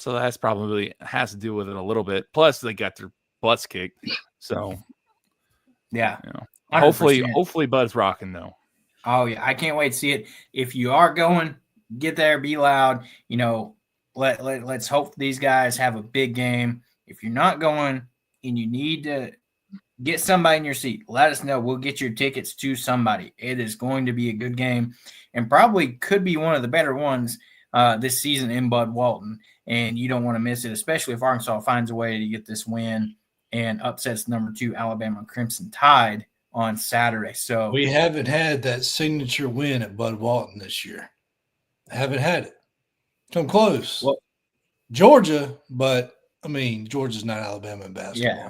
[SPEAKER 2] that's probably has to do with it a little bit. Plus they got their butts kicked. So
[SPEAKER 1] yeah,
[SPEAKER 2] hopefully Bud's rocking though.
[SPEAKER 1] Oh yeah, I can't wait to see it. If you are going, get there, be loud. Let's hope these guys have a big game. If you're not going and you need to get somebody in your seat, let us know. We'll get your tickets to somebody. It is going to be a good game, and probably could be one of the better ones this season in Bud Walton. And you don't want to miss it, especially if Arkansas finds a way to get this win and upsets number 2 Alabama Crimson Tide on Saturday. So
[SPEAKER 3] we haven't had that signature win at Bud Walton this year. Haven't had it. Come close.
[SPEAKER 1] Well,
[SPEAKER 3] Georgia, but I mean, Georgia's not Alabama in basketball.
[SPEAKER 1] Yeah.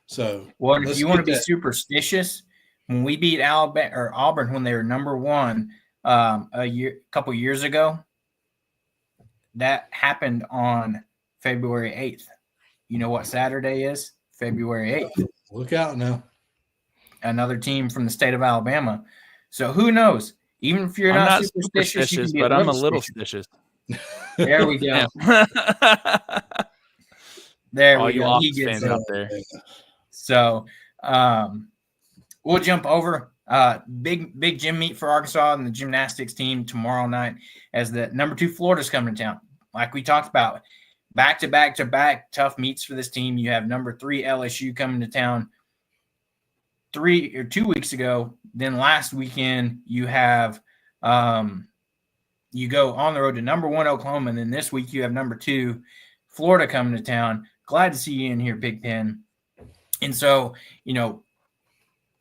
[SPEAKER 3] So,
[SPEAKER 1] if you want to be superstitious, when we beat Alabama or Auburn when they were number 1 a couple years ago, that happened on February 8th. You know what Saturday is? February 8th.
[SPEAKER 3] Look out now.
[SPEAKER 1] Another team from the state of Alabama. So who knows? Even if you're not superstitious, you can be
[SPEAKER 2] I'm a little stitious.
[SPEAKER 1] There we go. There
[SPEAKER 2] all
[SPEAKER 1] we
[SPEAKER 2] you
[SPEAKER 1] go.
[SPEAKER 2] Office fans out there.
[SPEAKER 1] So we'll jump over. Big gym meet for Arkansas and the gymnastics team tomorrow night as the number 2 Florida's coming to town. Like we talked about, back tough meets for this team. You have number 3 LSU coming to town 3 or 2 weeks ago. Then last weekend you have you go on the road to number 1 Oklahoma, and then this week you have number 2 Florida coming to town. Glad to see you in here, Big Pen. And so,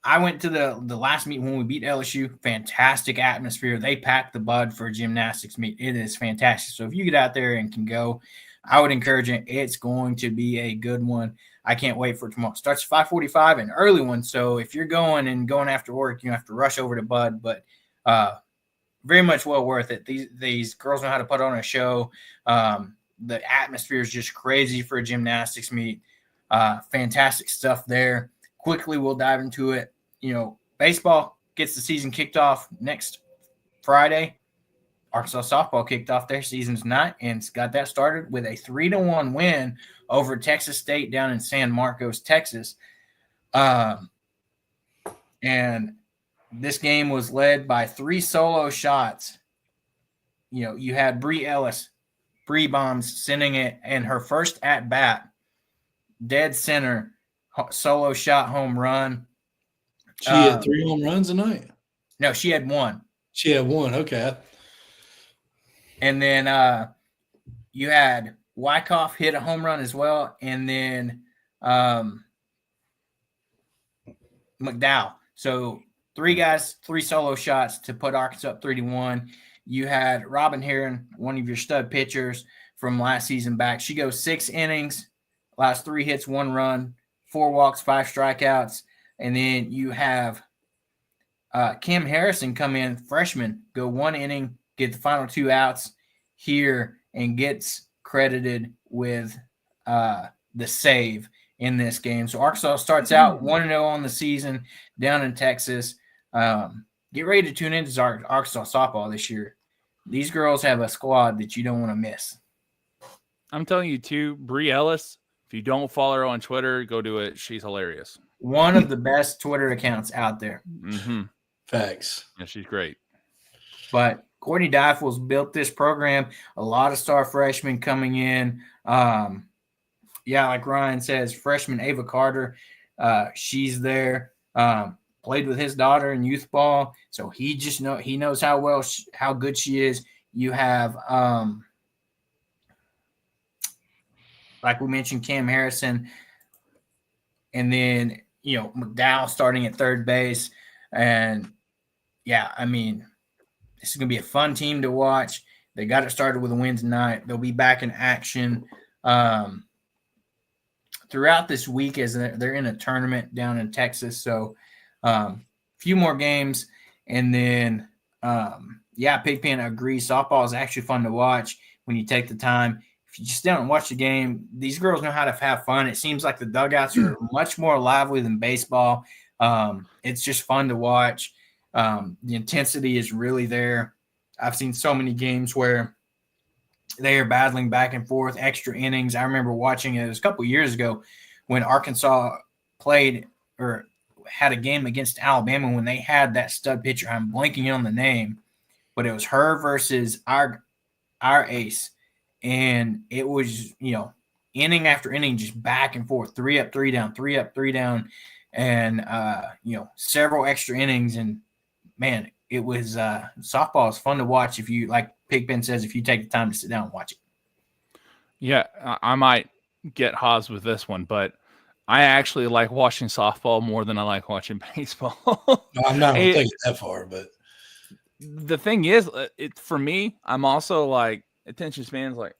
[SPEAKER 1] I went to the last meet when we beat LSU. Fantastic atmosphere. They packed the Bud for a gymnastics meet. It is fantastic. So if you get out there and can go, I would encourage it. It's going to be a good one. I can't wait for tomorrow. It starts at 5:45, an early one. So if you're going after work, you have to rush over to Bud. But very much well worth it. These girls know how to put on a show. the atmosphere is just crazy for a gymnastics meet. Fantastic stuff there. Quickly, we'll dive into it. Baseball gets the season kicked off next Friday. Arkansas softball kicked off their season tonight and got that started with a 3-1 win over Texas State down in San Marcos, Texas. And this game was led by 3 solo shots. You had Bree Ellis, Bree Bombs, sending it in her first at bat, dead center, solo shot home run.
[SPEAKER 3] She had 3 home runs tonight?
[SPEAKER 1] No, she had 1.
[SPEAKER 3] She had 1, okay.
[SPEAKER 1] And then you had Wyckoff hit a home run as well, and then McDowell. So 3 guys, 3 solo shots to put Arkansas up 3-1. You had Robin Heron, one of your stud pitchers from last season back. She goes 6 innings, last 3 hits, 1 run, 4 walks, 5 strikeouts. And then you have Kim Harrison come in, freshman, go 1 inning, get the final 2 outs here, and gets credited with the save in this game. So Arkansas starts out 1-0 on the season down in Texas. Get ready to tune into Arkansas softball this year. These girls have a squad that you don't want to miss.
[SPEAKER 2] I'm telling you, too, Bree Ellis, if you don't follow her on Twitter, go do it. She's hilarious.
[SPEAKER 1] One of the best Twitter accounts out there.
[SPEAKER 2] Mm-hmm.
[SPEAKER 3] Facts.
[SPEAKER 2] Yeah, she's great.
[SPEAKER 1] But Courtney Difels built this program. A lot of star freshmen coming in. Like Ryan says, freshman Ava Carter, she's there. Played with his daughter in youth ball, so he knows how good she is. You have, like we mentioned, Cam Harrison, and then McDowell starting at third base, and this is gonna be a fun team to watch. They got it started with a win tonight. They'll be back in action throughout this week as they're in a tournament down in Texas. So. Few more games, and then Pigpen agrees. Softball is actually fun to watch when you take the time. If you just don't watch the game, these girls know how to have fun. It seems like the dugouts are much more lively than baseball. It's just fun to watch. The intensity is really there. I've seen so many games where they are battling back and forth, extra innings. I remember watching it a couple years ago when Arkansas played or had a game against Alabama when they had that stud pitcher. I'm blanking on the name, but it was her versus our ace. And it was, inning after inning, just back and forth, 3 up, 3 down, 3 up, 3 down, and, several extra innings. And, man, it was softball is fun to watch if you, like Pigpen says, if you take the time to sit down and watch it.
[SPEAKER 2] Yeah, I might get Hobbs with this one, but I actually like watching softball more than I like watching baseball.
[SPEAKER 3] No, I'm not going to take it that far, but
[SPEAKER 2] the thing is, for me, I'm also like attention span's like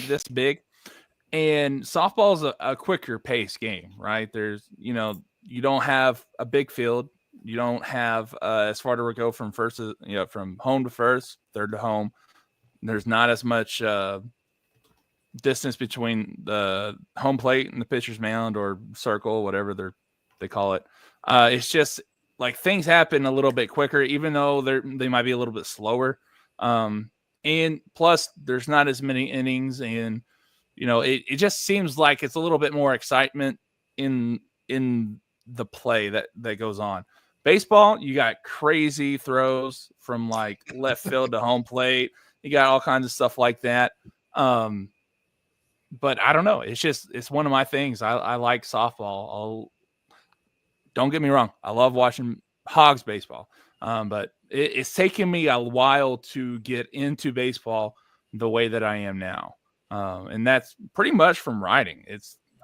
[SPEAKER 2] this big, and softball is a quicker pace game, right? There's, you don't have a big field, you don't have as far to go from first to, from home to first, third to home. There's not as much distance between the home plate and the pitcher's mound or circle, whatever they call it. It's just like things happen a little bit quicker, even though they might be a little bit slower. And plus there's not as many innings, and it just seems like it's a little bit more excitement in the play that goes on. Baseball, you got crazy throws from like left field to home plate. You got all kinds of stuff like that. But I don't know. It's one of my things. I like softball. Don't get me wrong. I love watching Hawgs baseball. But it's taken me a while to get into baseball the way that I am now. And that's pretty much from writing.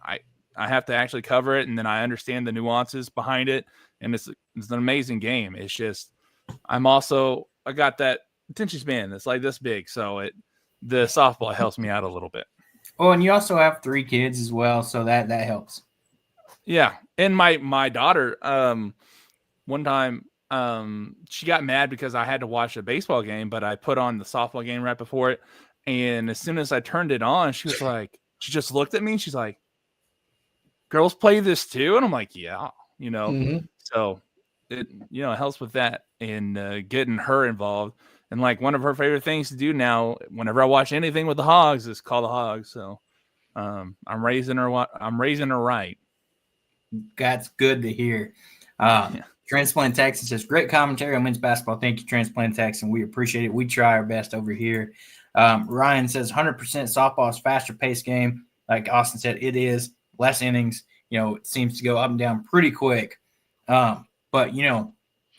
[SPEAKER 2] I have to actually cover it, and then I understand the nuances behind it. And it's an amazing game. It's just, I got that attention span that's like this big. So the softball helps me out a little bit.
[SPEAKER 1] Oh, and you also have 3 kids as well, so that helps.
[SPEAKER 2] Yeah, and my daughter, one time, she got mad because I had to watch a baseball game, but I put on the softball game right before it, And as soon as I turned it on, she just looked at me and she's like, girls play this too? And I'm like, yeah, so it, helps with that and getting her involved. And like one of her favorite things to do now, whenever I watch anything with the Hogs, is call the Hogs. So I'm raising her right.
[SPEAKER 1] That's good to hear. Transplant Texas says, great commentary on men's basketball. Thank you, Transplant Texas, and we appreciate it. We try our best over here. Ryan says 100% softball is faster paced game. Like Austin said, it is less innings. It seems to go up and down pretty quick. But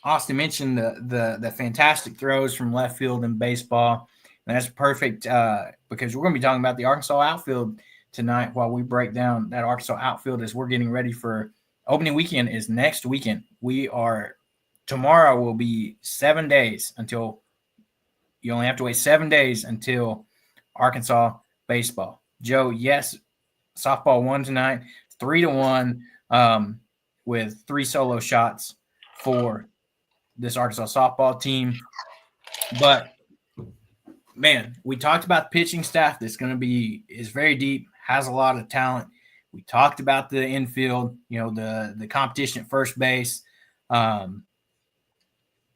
[SPEAKER 1] Austin mentioned the fantastic throws from left field in baseball. And that's perfect because we're going to be talking about the Arkansas outfield tonight while we break down that Arkansas outfield as we're getting ready for opening weekend is next weekend. Tomorrow will be 7 days until you only have to wait 7 days until Arkansas baseball. Joe, yes, softball won tonight, 3-1 with 3 solo shots for this Arkansas softball team. But man, we talked about the pitching staff that's is very deep, has a lot of talent. We talked about the infield, the competition at first base. Tell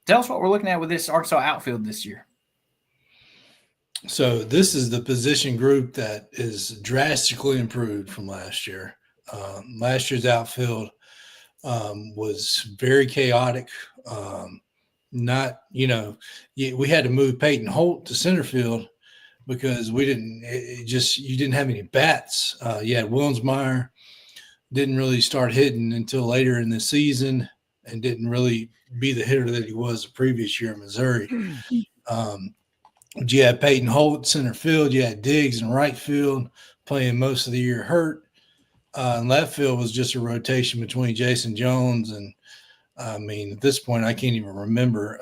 [SPEAKER 1] us what we're looking at with this Arkansas outfield this year.
[SPEAKER 3] So this is the position group that is drastically improved from last year. Last year's outfield was very chaotic. We had to move Peyton Holt to center field because you didn't have any bats. Wilmsmeyer didn't really start hitting until later in the season and didn't really be the hitter that he was the previous year in Missouri. You had Peyton Holt center field. You had Diggs in right field playing most of the year hurt. And left field was just a rotation between Jason Jones and, at this point, I can't even remember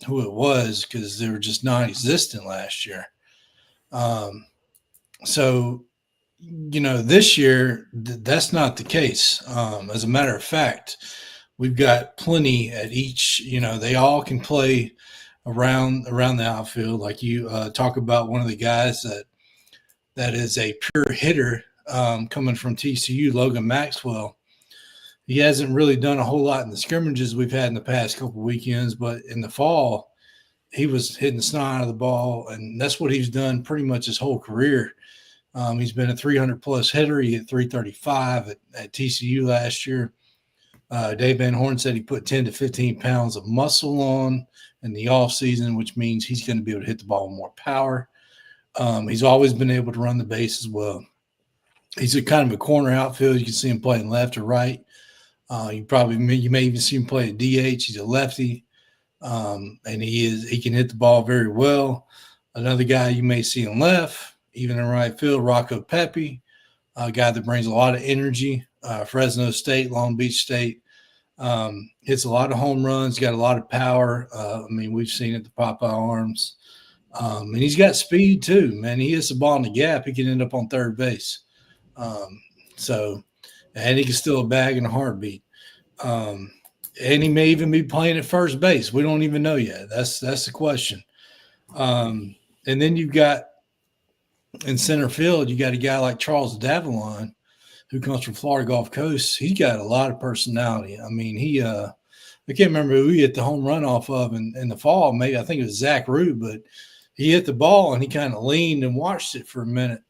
[SPEAKER 3] who it was because they were just non-existent last year. This year, that's not the case. As a matter of fact, we've got plenty at each, they all can play around the outfield. Like you talk about one of the guys that is a pure hitter coming from TCU, Logan Maxwell. He hasn't really done a whole lot in the scrimmages we've had in the past couple weekends, but in the fall, he was hitting the snot out of the ball, and that's what he's done pretty much his whole career. He's been a 300-plus hitter. He hit 335 at TCU last year. Dave Van Horn said he put 10 to 15 pounds of muscle on in the offseason, which means he's going to be able to hit the ball with more power. He's always been able to run the base as well. He's a kind of a corner outfield. You can see him playing left or right. You may even see him play at DH. He's a lefty, and he can hit the ball very well. Another guy you may see in left, even in right field, Rocco Pepe, a guy that brings a lot of energy. Fresno State, Long Beach State, hits a lot of home runs, got a lot of power. We've seen it, the Popeye arms. And he's got speed too, man. He hits the ball in the gap. He can end up on third base. And he can steal a bag in a heartbeat. And he may even be playing at first base. We don't even know yet. That's the question. And then you've got in center field, you got a guy like Charles Davalon, who comes from Florida Gulf Coast. He's got a lot of personality. I can't remember who he hit the home run off of in the fall. Maybe I think it was Zach Rube, but he hit the ball and he kind of leaned and watched it for a minute.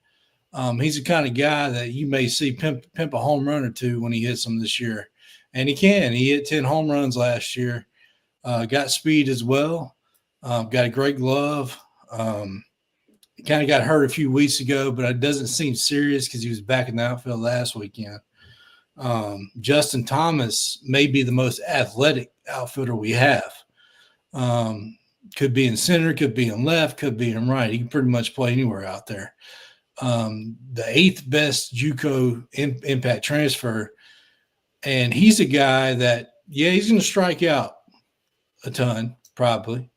[SPEAKER 3] He's the kind of guy that you may see pimp a home run or two when he hits them this year. And he can. He hit 10 home runs last year. Got speed as well. Got a great glove. He kind of got hurt a few weeks ago, but it doesn't seem serious because he was back in the outfield last weekend. Justin Thomas may be the most athletic outfielder we have. Could be in center, could be in left, could be in right. He can pretty much play anywhere out there. The 8th best JUCO impact transfer. And he's a guy that, he's going to strike out a ton probably,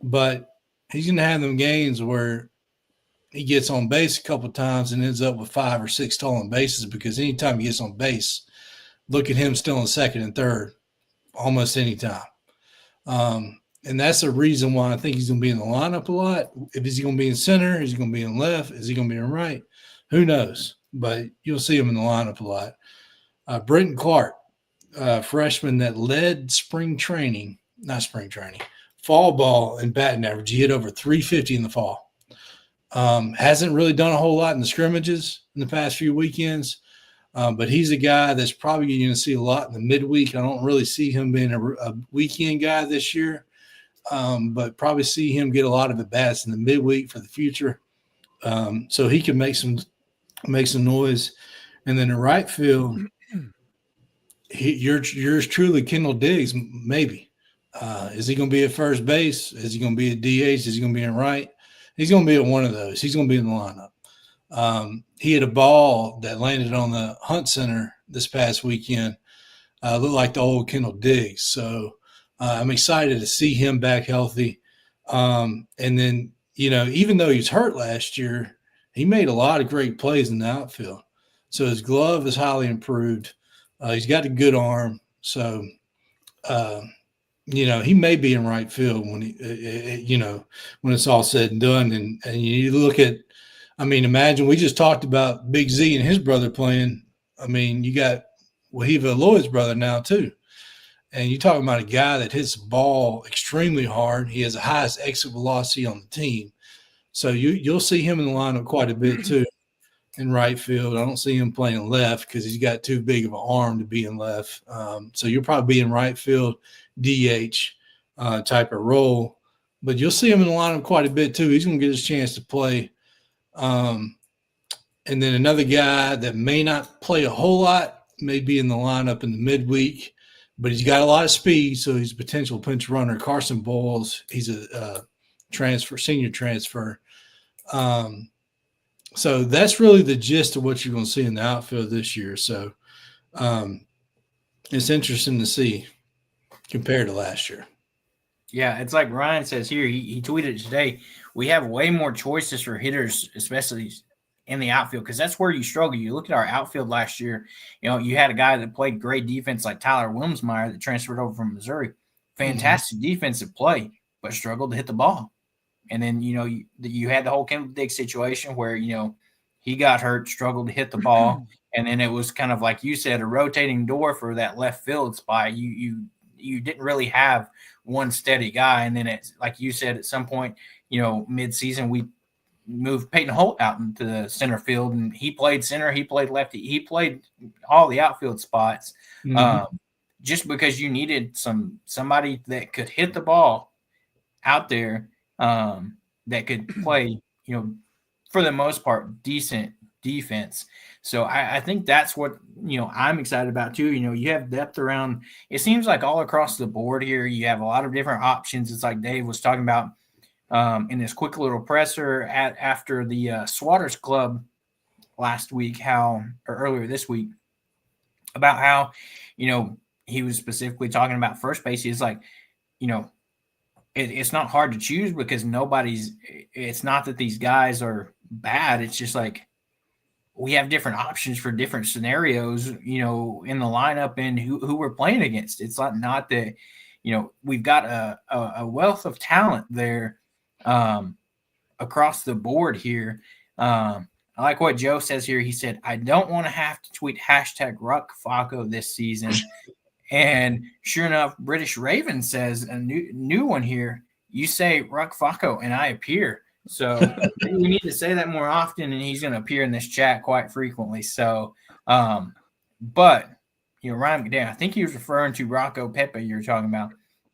[SPEAKER 3] but he's going to have them games where he gets on base a couple of times and ends up with 5 or 6 stolen bases because anytime he gets on base, look at him still in second and third almost anytime. And And that's the reason why I think he's going to be in the lineup a lot. If he's going to be in center, is he going to be in left? Is he going to be in right? Who knows? But you'll see him in the lineup a lot. Brenton Clark, freshman that led fall ball and batting average. He hit over 350 in the fall. Hasn't really done a whole lot in the scrimmages in the past few weekends, but he's a guy that's probably going to see a lot in the midweek. I don't really see him being a weekend guy this year, but probably see him get a lot of at-bats in the midweek for the future, so he can make some noise. And then in right field, yours truly, Kendall Diggs, maybe. Is he going to be at first base? Is he going to be at DH? Is he going to be in right? He's going to be at one of those. He's going to be in the lineup. He had a ball that landed on the Hunt Center this past weekend. Looked like the old Kendall Diggs. So I'm excited to see him back healthy. And then, even though he was hurt last year, he made a lot of great plays in the outfield. So his glove is highly improved. He's got a good arm. So, he may be in right field when when it's all said and done. And you look at, imagine we just talked about Big Z and his brother playing. You got Wahiva Lloyd's brother now too. And you're talking about a guy that hits the ball extremely hard. He has the highest exit velocity on the team. So you'll see him in the lineup quite a bit too in right field. I don't see him playing left because he's got too big of an arm to be in left. So you'll probably be in right field, DH type of role. But you'll see him in the lineup quite a bit too. He's going to get his chance to play. And then another guy that may not play a whole lot may be in the lineup in the midweek, but he's got a lot of speed, so he's a potential pinch runner. Carson Boyles, he's a senior transfer. So that's really the gist of what you're going to see in the outfield this year. So it's interesting to see compared to last year.
[SPEAKER 1] Yeah, it's like Ryan says here. He tweeted today, we have way more choices for hitters, especially in the outfield, because that's where you struggle. You look at our outfield last year, you had a guy that played great defense like Tyler Wilmsmeyer that transferred over from Missouri. Fantastic defensive play, but struggled to hit the ball. And then, you had the whole Kendall Diggs situation where, he got hurt, struggled to hit the ball. And then it was kind of like you said, a rotating door for that left field spot. You didn't really have one steady guy. And then it's like you said, at some point, mid-season, we moved Peyton Holt out into the center field, and he played center, he played lefty, he played all the outfield spots. Just because you needed somebody that could hit the ball out there, that could play, for the most part, decent defense. So I think that's what, I'm excited about too. You have depth around, it seems like all across the board here, you have a lot of different options. It's like Dave was talking about in this quick little presser after the Swatters Club last week, earlier this week, about how, he was specifically talking about first base. He's like, it's not hard to choose because it's not that these guys are bad. It's just like we have different options for different scenarios, in the lineup and who we're playing against. It's not that, we've got a wealth of talent there across the board here. I like what Joe says here. He said, I don't want to have to tweet #RuckFaco this season. And sure enough, British Raven says a new one here. You say RuckFaco and I appear. So maybe we need to say that more often, and he's going to appear in this chat quite frequently. So, but, Ryan McDaniel, I think he was referring to Rocco Pepe you're talking about.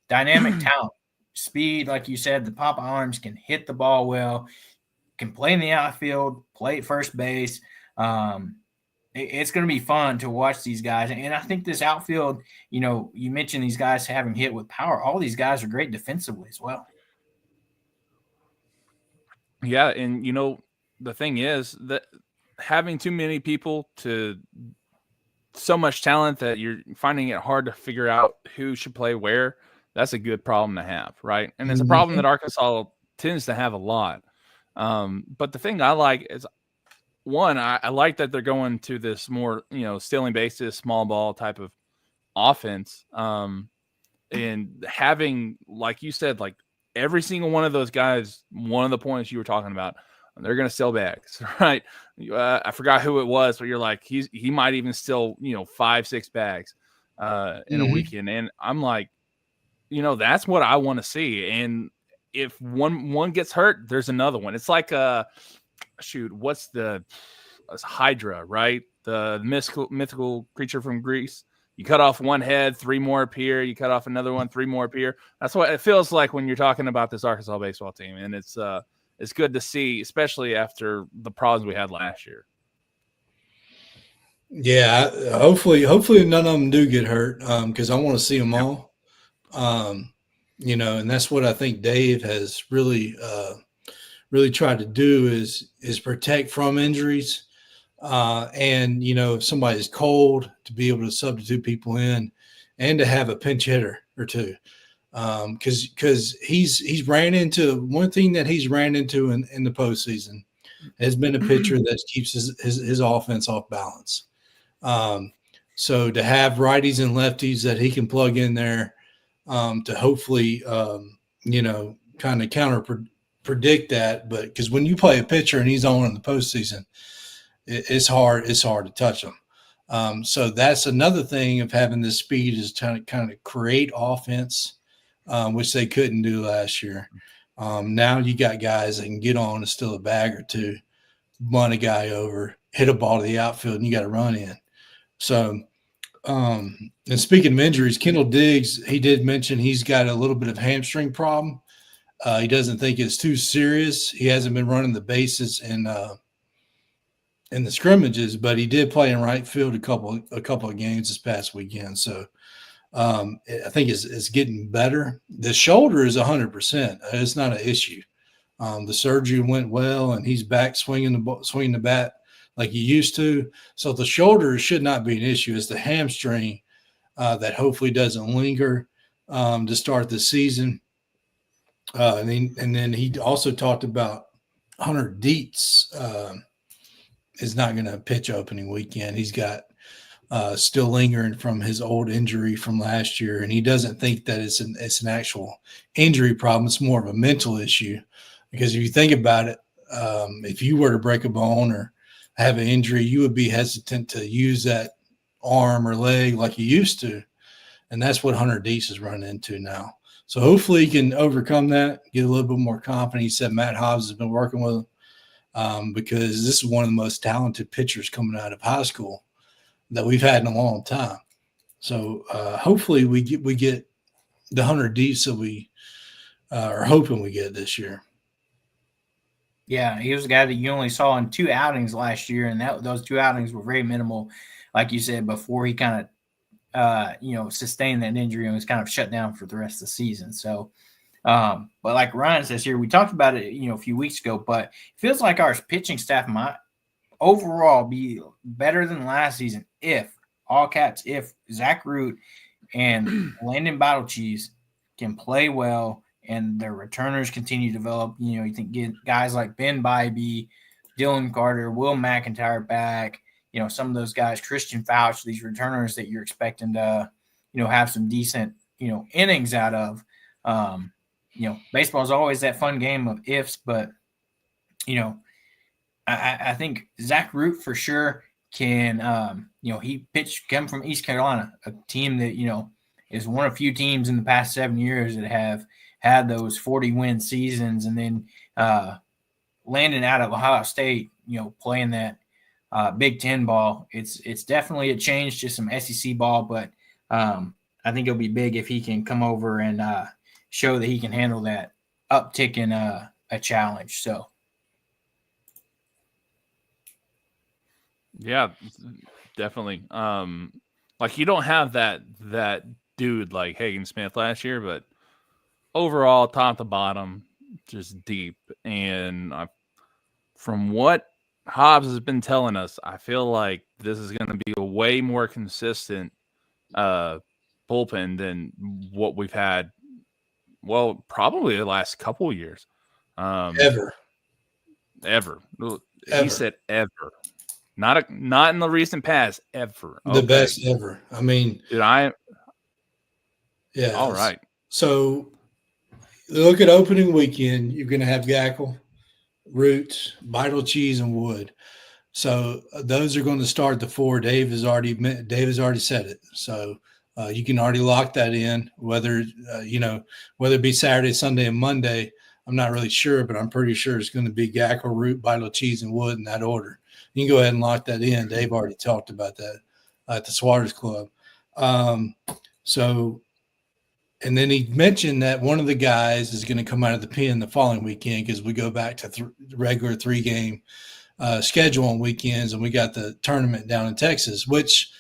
[SPEAKER 1] Dynamic talent, speed, like you said, the pop arms, can hit the ball well, can play in the outfield, play at first base. It's going to be fun to watch these guys. And I think this outfield, you mentioned these guys having hit with power. All these guys are great defensively as well.
[SPEAKER 2] Yeah, and the thing is that having too many people so much talent that you're finding it hard to figure out who should play where, that's a good problem to have, right? And it's a problem that Arkansas tends to have a lot. But the thing I like is, one, I like that they're going to this more, stealing bases, small ball type of offense. And having, like you said, like every single one of those guys, one of the points you were talking about, they're going to sell bags, right? I forgot who it was, but you're like, he might even steal, 5-6 bags in a weekend. And I'm like, that's what I want to see. And if one gets hurt, there's another one. It's like what's it's Hydra, right? The mythical creature from Greece. You cut off one head, 3 more appear. You cut off another one, 3 more appear. That's what it feels like when you're talking about this Arkansas baseball team, and it's good to see, especially after the problems we had last year.
[SPEAKER 3] Yeah, hopefully none of them do get hurt because I want to see them all. And that's what I think Dave has really tried to do is protect from injuries. And if somebody's cold, to be able to substitute people in and to have a pinch hitter or two. Because he's ran into one thing that he's ran into in the postseason has been a pitcher that keeps his offense off balance. So to have righties and lefties that he can plug in there to hopefully, kind of predict that. But because when you play a pitcher and he's on in the postseason, it's hard to touch him. So that's another thing of having this speed is trying to kind of create offense, which they couldn't do last year. Now you got guys that can get on and steal a bag or two, run a guy over, hit a ball to the outfield, and you got to run in. So, and speaking of injuries, Kendall Diggs, he did mention he's got a little bit of hamstring problem. He doesn't think it's too serious. He hasn't been running the bases in the scrimmages, but he did play in right field a couple of games this past weekend. So I think it's getting better. The shoulder is 100%. It's not an issue. The surgery went well, and he's back swinging the bat like he used to. So the shoulder should not be an issue. It's the hamstring that hopefully doesn't linger to start the season. And then he also talked about Hunter Dietz is not going to pitch opening weekend. He's got still lingering from his old injury from last year, and he doesn't think that it's an actual injury problem. It's more of a mental issue because if you think about it, if you were to break a bone or have an injury, you would be hesitant to use that arm or leg like you used to, and that's what Hunter Dietz is running into now. So hopefully he can overcome that, get a little bit more confident. He said Matt Hobbs has been working with him because this is one of the most talented pitchers coming out of high school that we've had in a long time. So hopefully we get the Hunter Dietz that we are hoping we get this year.
[SPEAKER 1] Yeah, he was a guy that you only saw in 2 outings last year, and those 2 outings were very minimal, like you said, before he kind of sustained that injury and was kind of shut down for the rest of the season. So, but like Ryan says here, we talked about it, a few weeks ago, but it feels like our pitching staff might overall be better than last season if, all caps, if Zach Root and Landon Battle Cheese can play well and their returners continue to develop. You think get guys like Ben Bybee, Dylan Carter, Will McIntyre back, some of those guys, Christian Fauch, these returners that you're expecting to, have some decent, innings out of. Baseball is always that fun game of ifs, but, I think Zach Root for sure can, he come from East Carolina, a team that, is one of few teams in the past 7 years that have had those 40-win seasons, and then landing out of Ohio State, playing that Big Ten ball. It's definitely a change to some SEC ball, but I think it'll be big if he can come over and show that he can handle that uptick in a challenge. So.
[SPEAKER 2] Yeah, definitely. Like you don't have that dude like Hagen Smith last year, but overall, top to bottom, just deep. And from what Hobbs has been telling us, I feel like this is going to be a way more consistent bullpen than what we've had. Well, probably the last couple of years.
[SPEAKER 3] Ever.
[SPEAKER 2] He said ever. Not in the recent past, ever.
[SPEAKER 3] The best ever. I mean,
[SPEAKER 2] dude,
[SPEAKER 3] Yeah.
[SPEAKER 2] All right.
[SPEAKER 3] So look at opening weekend. You're going to have Gackle, Roots, Vital Cheese, and Wood. So those are going to start the 4. Dave has already said it. So you can already lock that in. Whether whether it be Saturday, Sunday, and Monday, I'm not really sure, but I'm pretty sure it's going to be Gackle, Root, Vital Cheese, and Wood in that order. You can go ahead and lock that in. Dave already talked about that at the Swatters Club. And then he mentioned that one of the guys is going to come out of the pen the following weekend because we go back to regular 3-game schedule on weekends, and we got the tournament down in Texas, which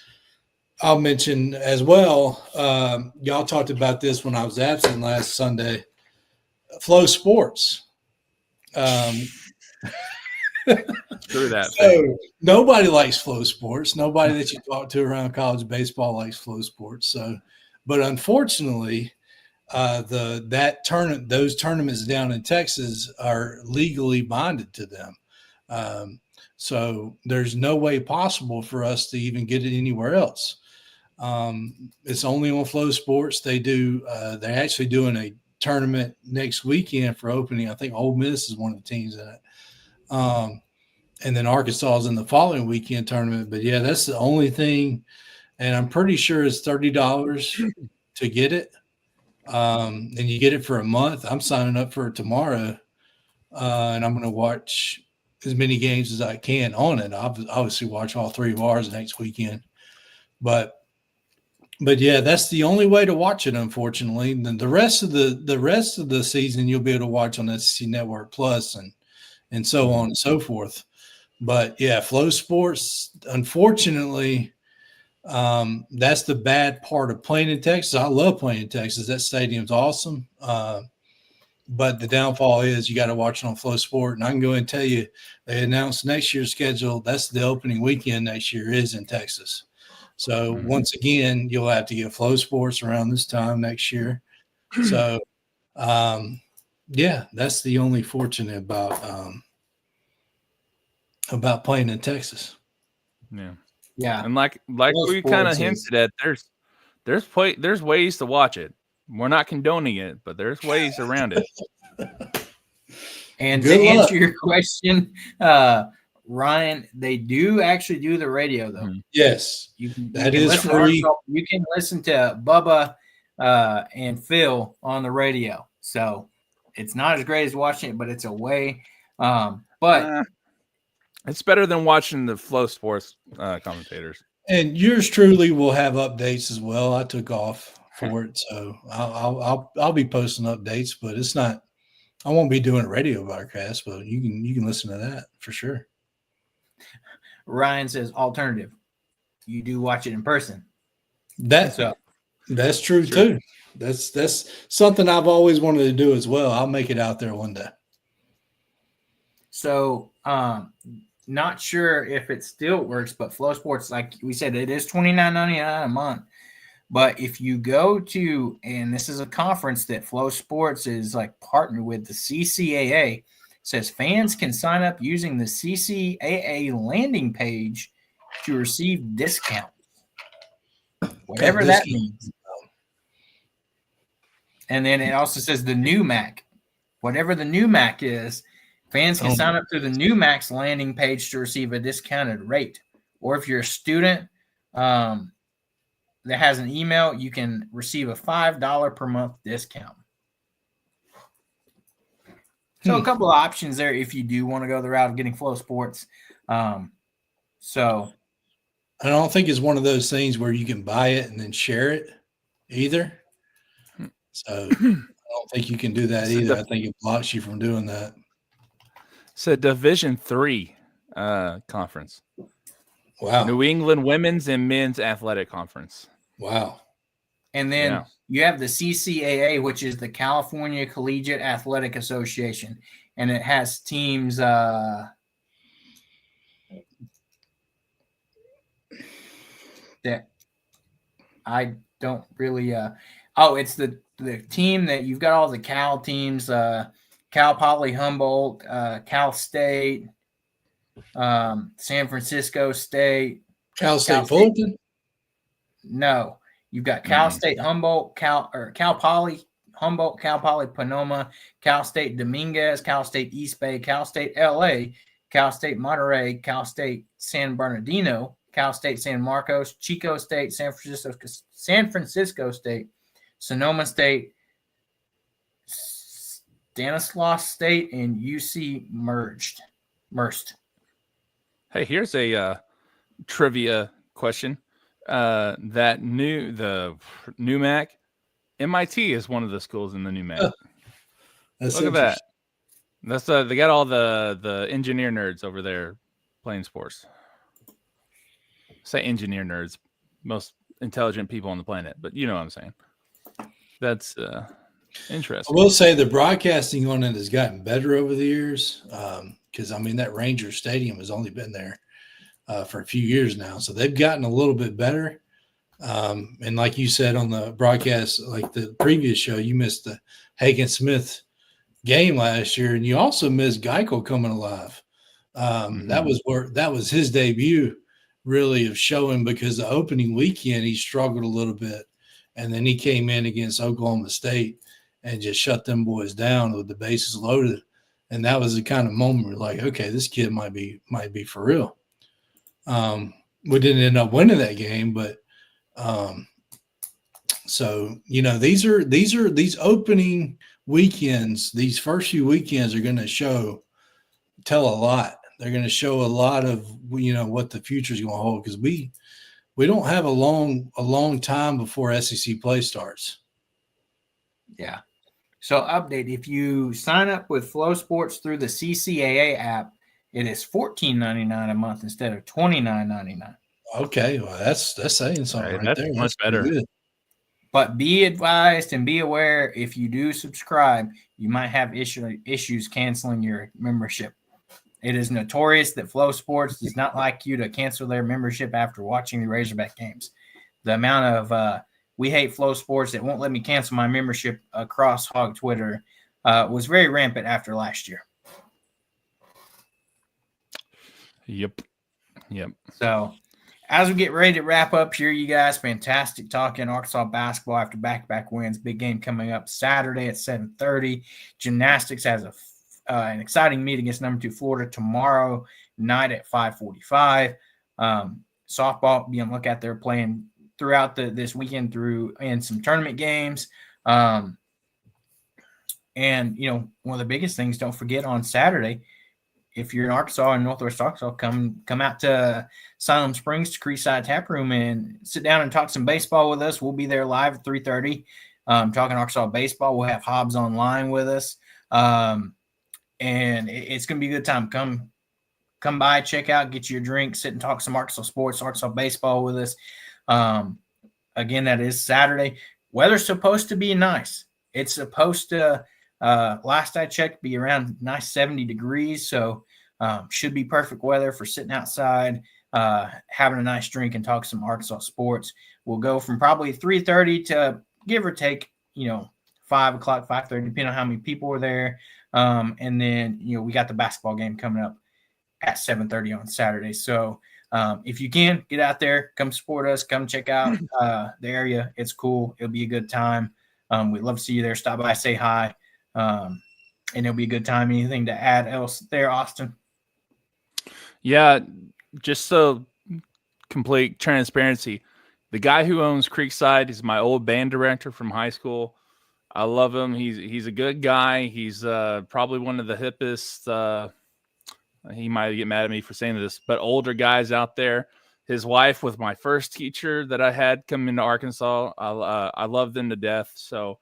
[SPEAKER 3] I'll mention as well. Y'all talked about this when I was absent last Sunday. Flow Sports.
[SPEAKER 2] Screw that
[SPEAKER 3] So
[SPEAKER 2] thing.
[SPEAKER 3] nobody likes Flow Sports. Nobody that you talk to around college baseball likes Flow Sports. So, but unfortunately, those tournaments down in Texas are legally bonded to them. So there's no way possible for us to even get it anywhere else. It's only on Flow Sports. They're actually doing a tournament next weekend for opening. I think Ole Miss is one of the teams in it. And then Arkansas is in the following weekend tournament. But yeah, that's the only thing. And I'm pretty sure it's $30 to get it. And you get it for a month. I'm signing up for it tomorrow. And I'm going to watch as many games as I can on it. I'll obviously watch all 3 of ours next weekend. But yeah, that's the only way to watch it, unfortunately. Then the rest of the season you'll be able to watch on SEC Network Plus and so on and so forth. But yeah, Flow Sports, unfortunately, that's the bad part of playing in Texas. I love playing in Texas. That stadium's awesome. But the downfall is you got to watch it on Flow Sport. And I can go and tell you, they announced next year's schedule. That's the opening weekend next year is in Texas. So once again, you'll have to get Flow Sports around this time next year. So, yeah, that's the only fortunate about playing in Texas.
[SPEAKER 2] Yeah. And like we kind of hinted at, there's ways to watch it. We're not condoning it, but there's ways around it.
[SPEAKER 1] And to answer your question, Ryan, they do actually do the radio though.
[SPEAKER 3] Yes, that is free.
[SPEAKER 1] You can listen to Bubba and Phil on the radio. So it's not as great as watching it, but it's a way. But
[SPEAKER 2] it's better than watching the Flow Sports commentators.
[SPEAKER 3] And yours truly will have updates as well. I took off for it, so I'll be posting updates, but it's not. I won't be doing a radio broadcast, but you can listen to that for sure.
[SPEAKER 1] Ryan says alternative. You do watch it in person.
[SPEAKER 3] That's true too. That's something I've always wanted to do as well. I'll make it out there one day.
[SPEAKER 1] So, not sure if it still works, but Flow Sports, like we said, it is $29.99 a month. But if you go to, and this is a conference that Flow Sports is like partnered with, the CCAA, says fans can sign up using the CCAA landing page to receive discounts, whatever that means. And then it also says the new MAC, whatever the new MAC is, fans can sign up through the new MAC's landing page to receive a discounted rate. Or if you're a student that has an email, you can receive a $5 per month discount. So a couple of options there if you do want to go the route of getting Flow Sports. So
[SPEAKER 3] I don't think it's one of those things where you can buy it and then share it either. So I don't think you can do that either. I think it blocks you from doing that.
[SPEAKER 2] It's a Division III conference.
[SPEAKER 3] Wow.
[SPEAKER 2] New England Women's and Men's Athletic Conference.
[SPEAKER 3] Wow.
[SPEAKER 1] And then you have the CCAA, which is the California Collegiate Athletic Association. And it has teams that I don't really it's the team that you've got all the Cal teams, Cal Poly Humboldt, Cal State, San Francisco State.
[SPEAKER 3] Cal State Fullerton?
[SPEAKER 1] No. You've got Cal State, Humboldt, Cal Poly, Humboldt, Cal Poly, Panoma, Cal State, Dominguez, Cal State, East Bay, Cal State, LA, Cal State, Monterey, Cal State, San Bernardino, Cal State, San Marcos, Chico State, San Francisco State, Sonoma State, Stanislaus State, and UC merged.
[SPEAKER 2] Hey, here's a trivia question. The NUMAC, MIT is one of the schools in the NUMAC. Look at that. That's they got all the engineer nerds over there playing sports. Say engineer nerds, most intelligent people on the planet, but you know what I'm saying. That's interesting.
[SPEAKER 3] I will say the broadcasting on it has gotten better over the years because, that Ranger Stadium has only been there for a few years now. So they've gotten a little bit better. And like you said on the broadcast, like the previous show, you missed the Hagen-Smith game last year, and you also missed Geico coming alive. That was his debut, really, of showing, because the opening weekend he struggled a little bit, and then he came in against Oklahoma State and just shut them boys down with the bases loaded. And that was the kind of moment where, like, okay, this kid might be for real. We didn't end up winning that game, but so these opening weekends, these first few weekends are going to tell a lot. They're going to show a lot of what the future is going to hold, because we don't have a long time before SEC play starts.
[SPEAKER 1] Yeah. So update: if you sign up with Flow Sports through the CCAA app, it is $14.99 a month instead of $29.99.
[SPEAKER 3] Okay, well that's saying something right there.
[SPEAKER 2] Much better. Good.
[SPEAKER 1] But be advised and be aware, if you do subscribe, you might have issues canceling your membership. It is notorious that Flow Sports does not like you to cancel their membership after watching the Razorback games. The amount of we hate Flow Sports that won't let me cancel my membership across Hog Twitter was very rampant after last year.
[SPEAKER 2] Yep.
[SPEAKER 1] So as we get ready to wrap up here, you guys, fantastic talking Arkansas basketball after back-to-back wins. Big game coming up Saturday at 7:30. Gymnastics has an exciting meet against number 2 Florida tomorrow night at 5:45. Softball, be on the lookout. They're playing throughout this weekend in some tournament games. And one of the biggest things, don't forget on Saturday, if you're in Arkansas and Northwest Arkansas, come out to Siloam Springs to Creekside Tap Room and sit down and talk some baseball with us. We'll be there live at 3:30, talking Arkansas baseball. We'll have Hobbs online with us, and it's going to be a good time. Come by, check out, get you a drink, sit and talk some Arkansas sports, Arkansas baseball with us. Again, that is Saturday. Weather's supposed to be nice. It's supposed to. Last I checked, be around nice 70 degrees. So should be perfect weather for sitting outside, having a nice drink and talk some Arkansas sports. We'll go from probably 3:30 to give or take, 5 o'clock, 5:30, depending on how many people are there. And then, we got the basketball game coming up at 7:30 on Saturday. So if you can, get out there, come support us, come check out the area. It's cool. It'll be a good time. We'd love to see you there. Stop by, say hi. And it'll be a good time. Anything to add else there, Austin?
[SPEAKER 2] Yeah, just so complete transparency, the guy who owns Creekside is my old band director from high school. I love him. He's a good guy. He's probably one of the hippest. He might get mad at me for saying this, but older guys out there. His wife was my first teacher that I had come into Arkansas. I love them to death. So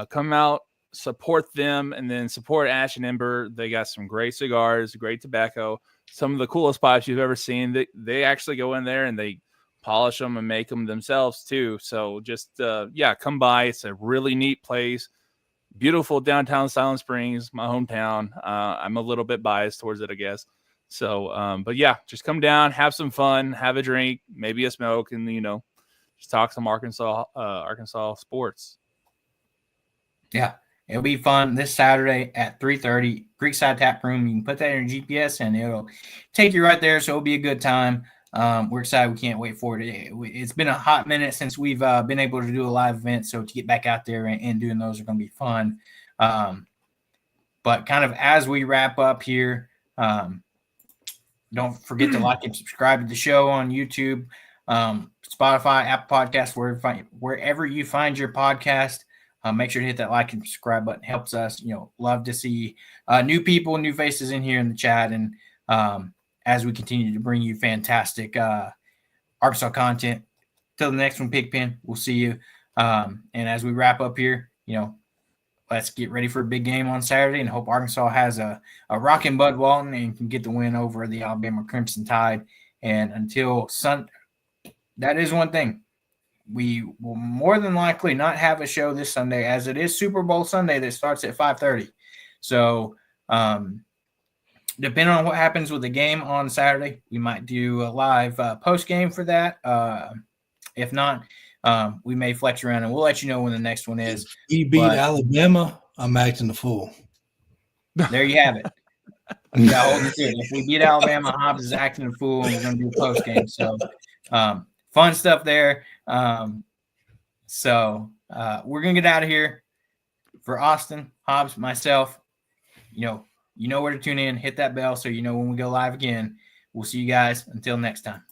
[SPEAKER 2] come out, support them, and then support Ash and Ember. They got some great cigars, great tobacco, some of the coolest pipes you've ever seen. They actually go in there and they polish them and make them themselves too. So just, come by. It's a really neat place. Beautiful downtown Siloam Springs, my hometown. I'm a little bit biased towards it, I guess. So, just come down, have some fun, have a drink, maybe a smoke, and, just talk some Arkansas sports.
[SPEAKER 1] Yeah. It'll be fun this Saturday at 3:30, Creekside Tap Room. You can put that in your GPS and it'll take you right there. So it'll be a good time. We're excited. We can't wait for it. It's been a hot minute since we've been able to do a live event. So to get back out there and doing those are going to be fun. But kind of as we wrap up here, don't forget to like and subscribe to the show on YouTube, Spotify, Apple Podcasts, wherever you find your podcast. Make sure to hit that like and subscribe button. It helps us, love to see new people, new faces in here in the chat. And as we continue to bring you fantastic Arkansas content. Till the next one, Pigpen, we'll see you. And as we wrap up here, let's get ready for a big game on Saturday and hope Arkansas has a rocking Bud Walton and can get the win over the Alabama Crimson Tide. And until that is one thing. We will more than likely not have a show this Sunday, as it is Super Bowl Sunday that starts at 5:30. So depending on what happens with the game on Saturday, we might do a live post game for that. If not, we may flex around, and we'll let you know when the next one is.
[SPEAKER 3] If we beat Alabama, I'm acting the fool.
[SPEAKER 1] There you have it. If we beat Alabama, Hobbs is acting a fool, and we're going to do a post game. So fun stuff there. So we're going to get out of here. For Austin, Hobbs, myself, you know where to tune in. Hit that bell so you know when we go live again. We'll see you guys until next time.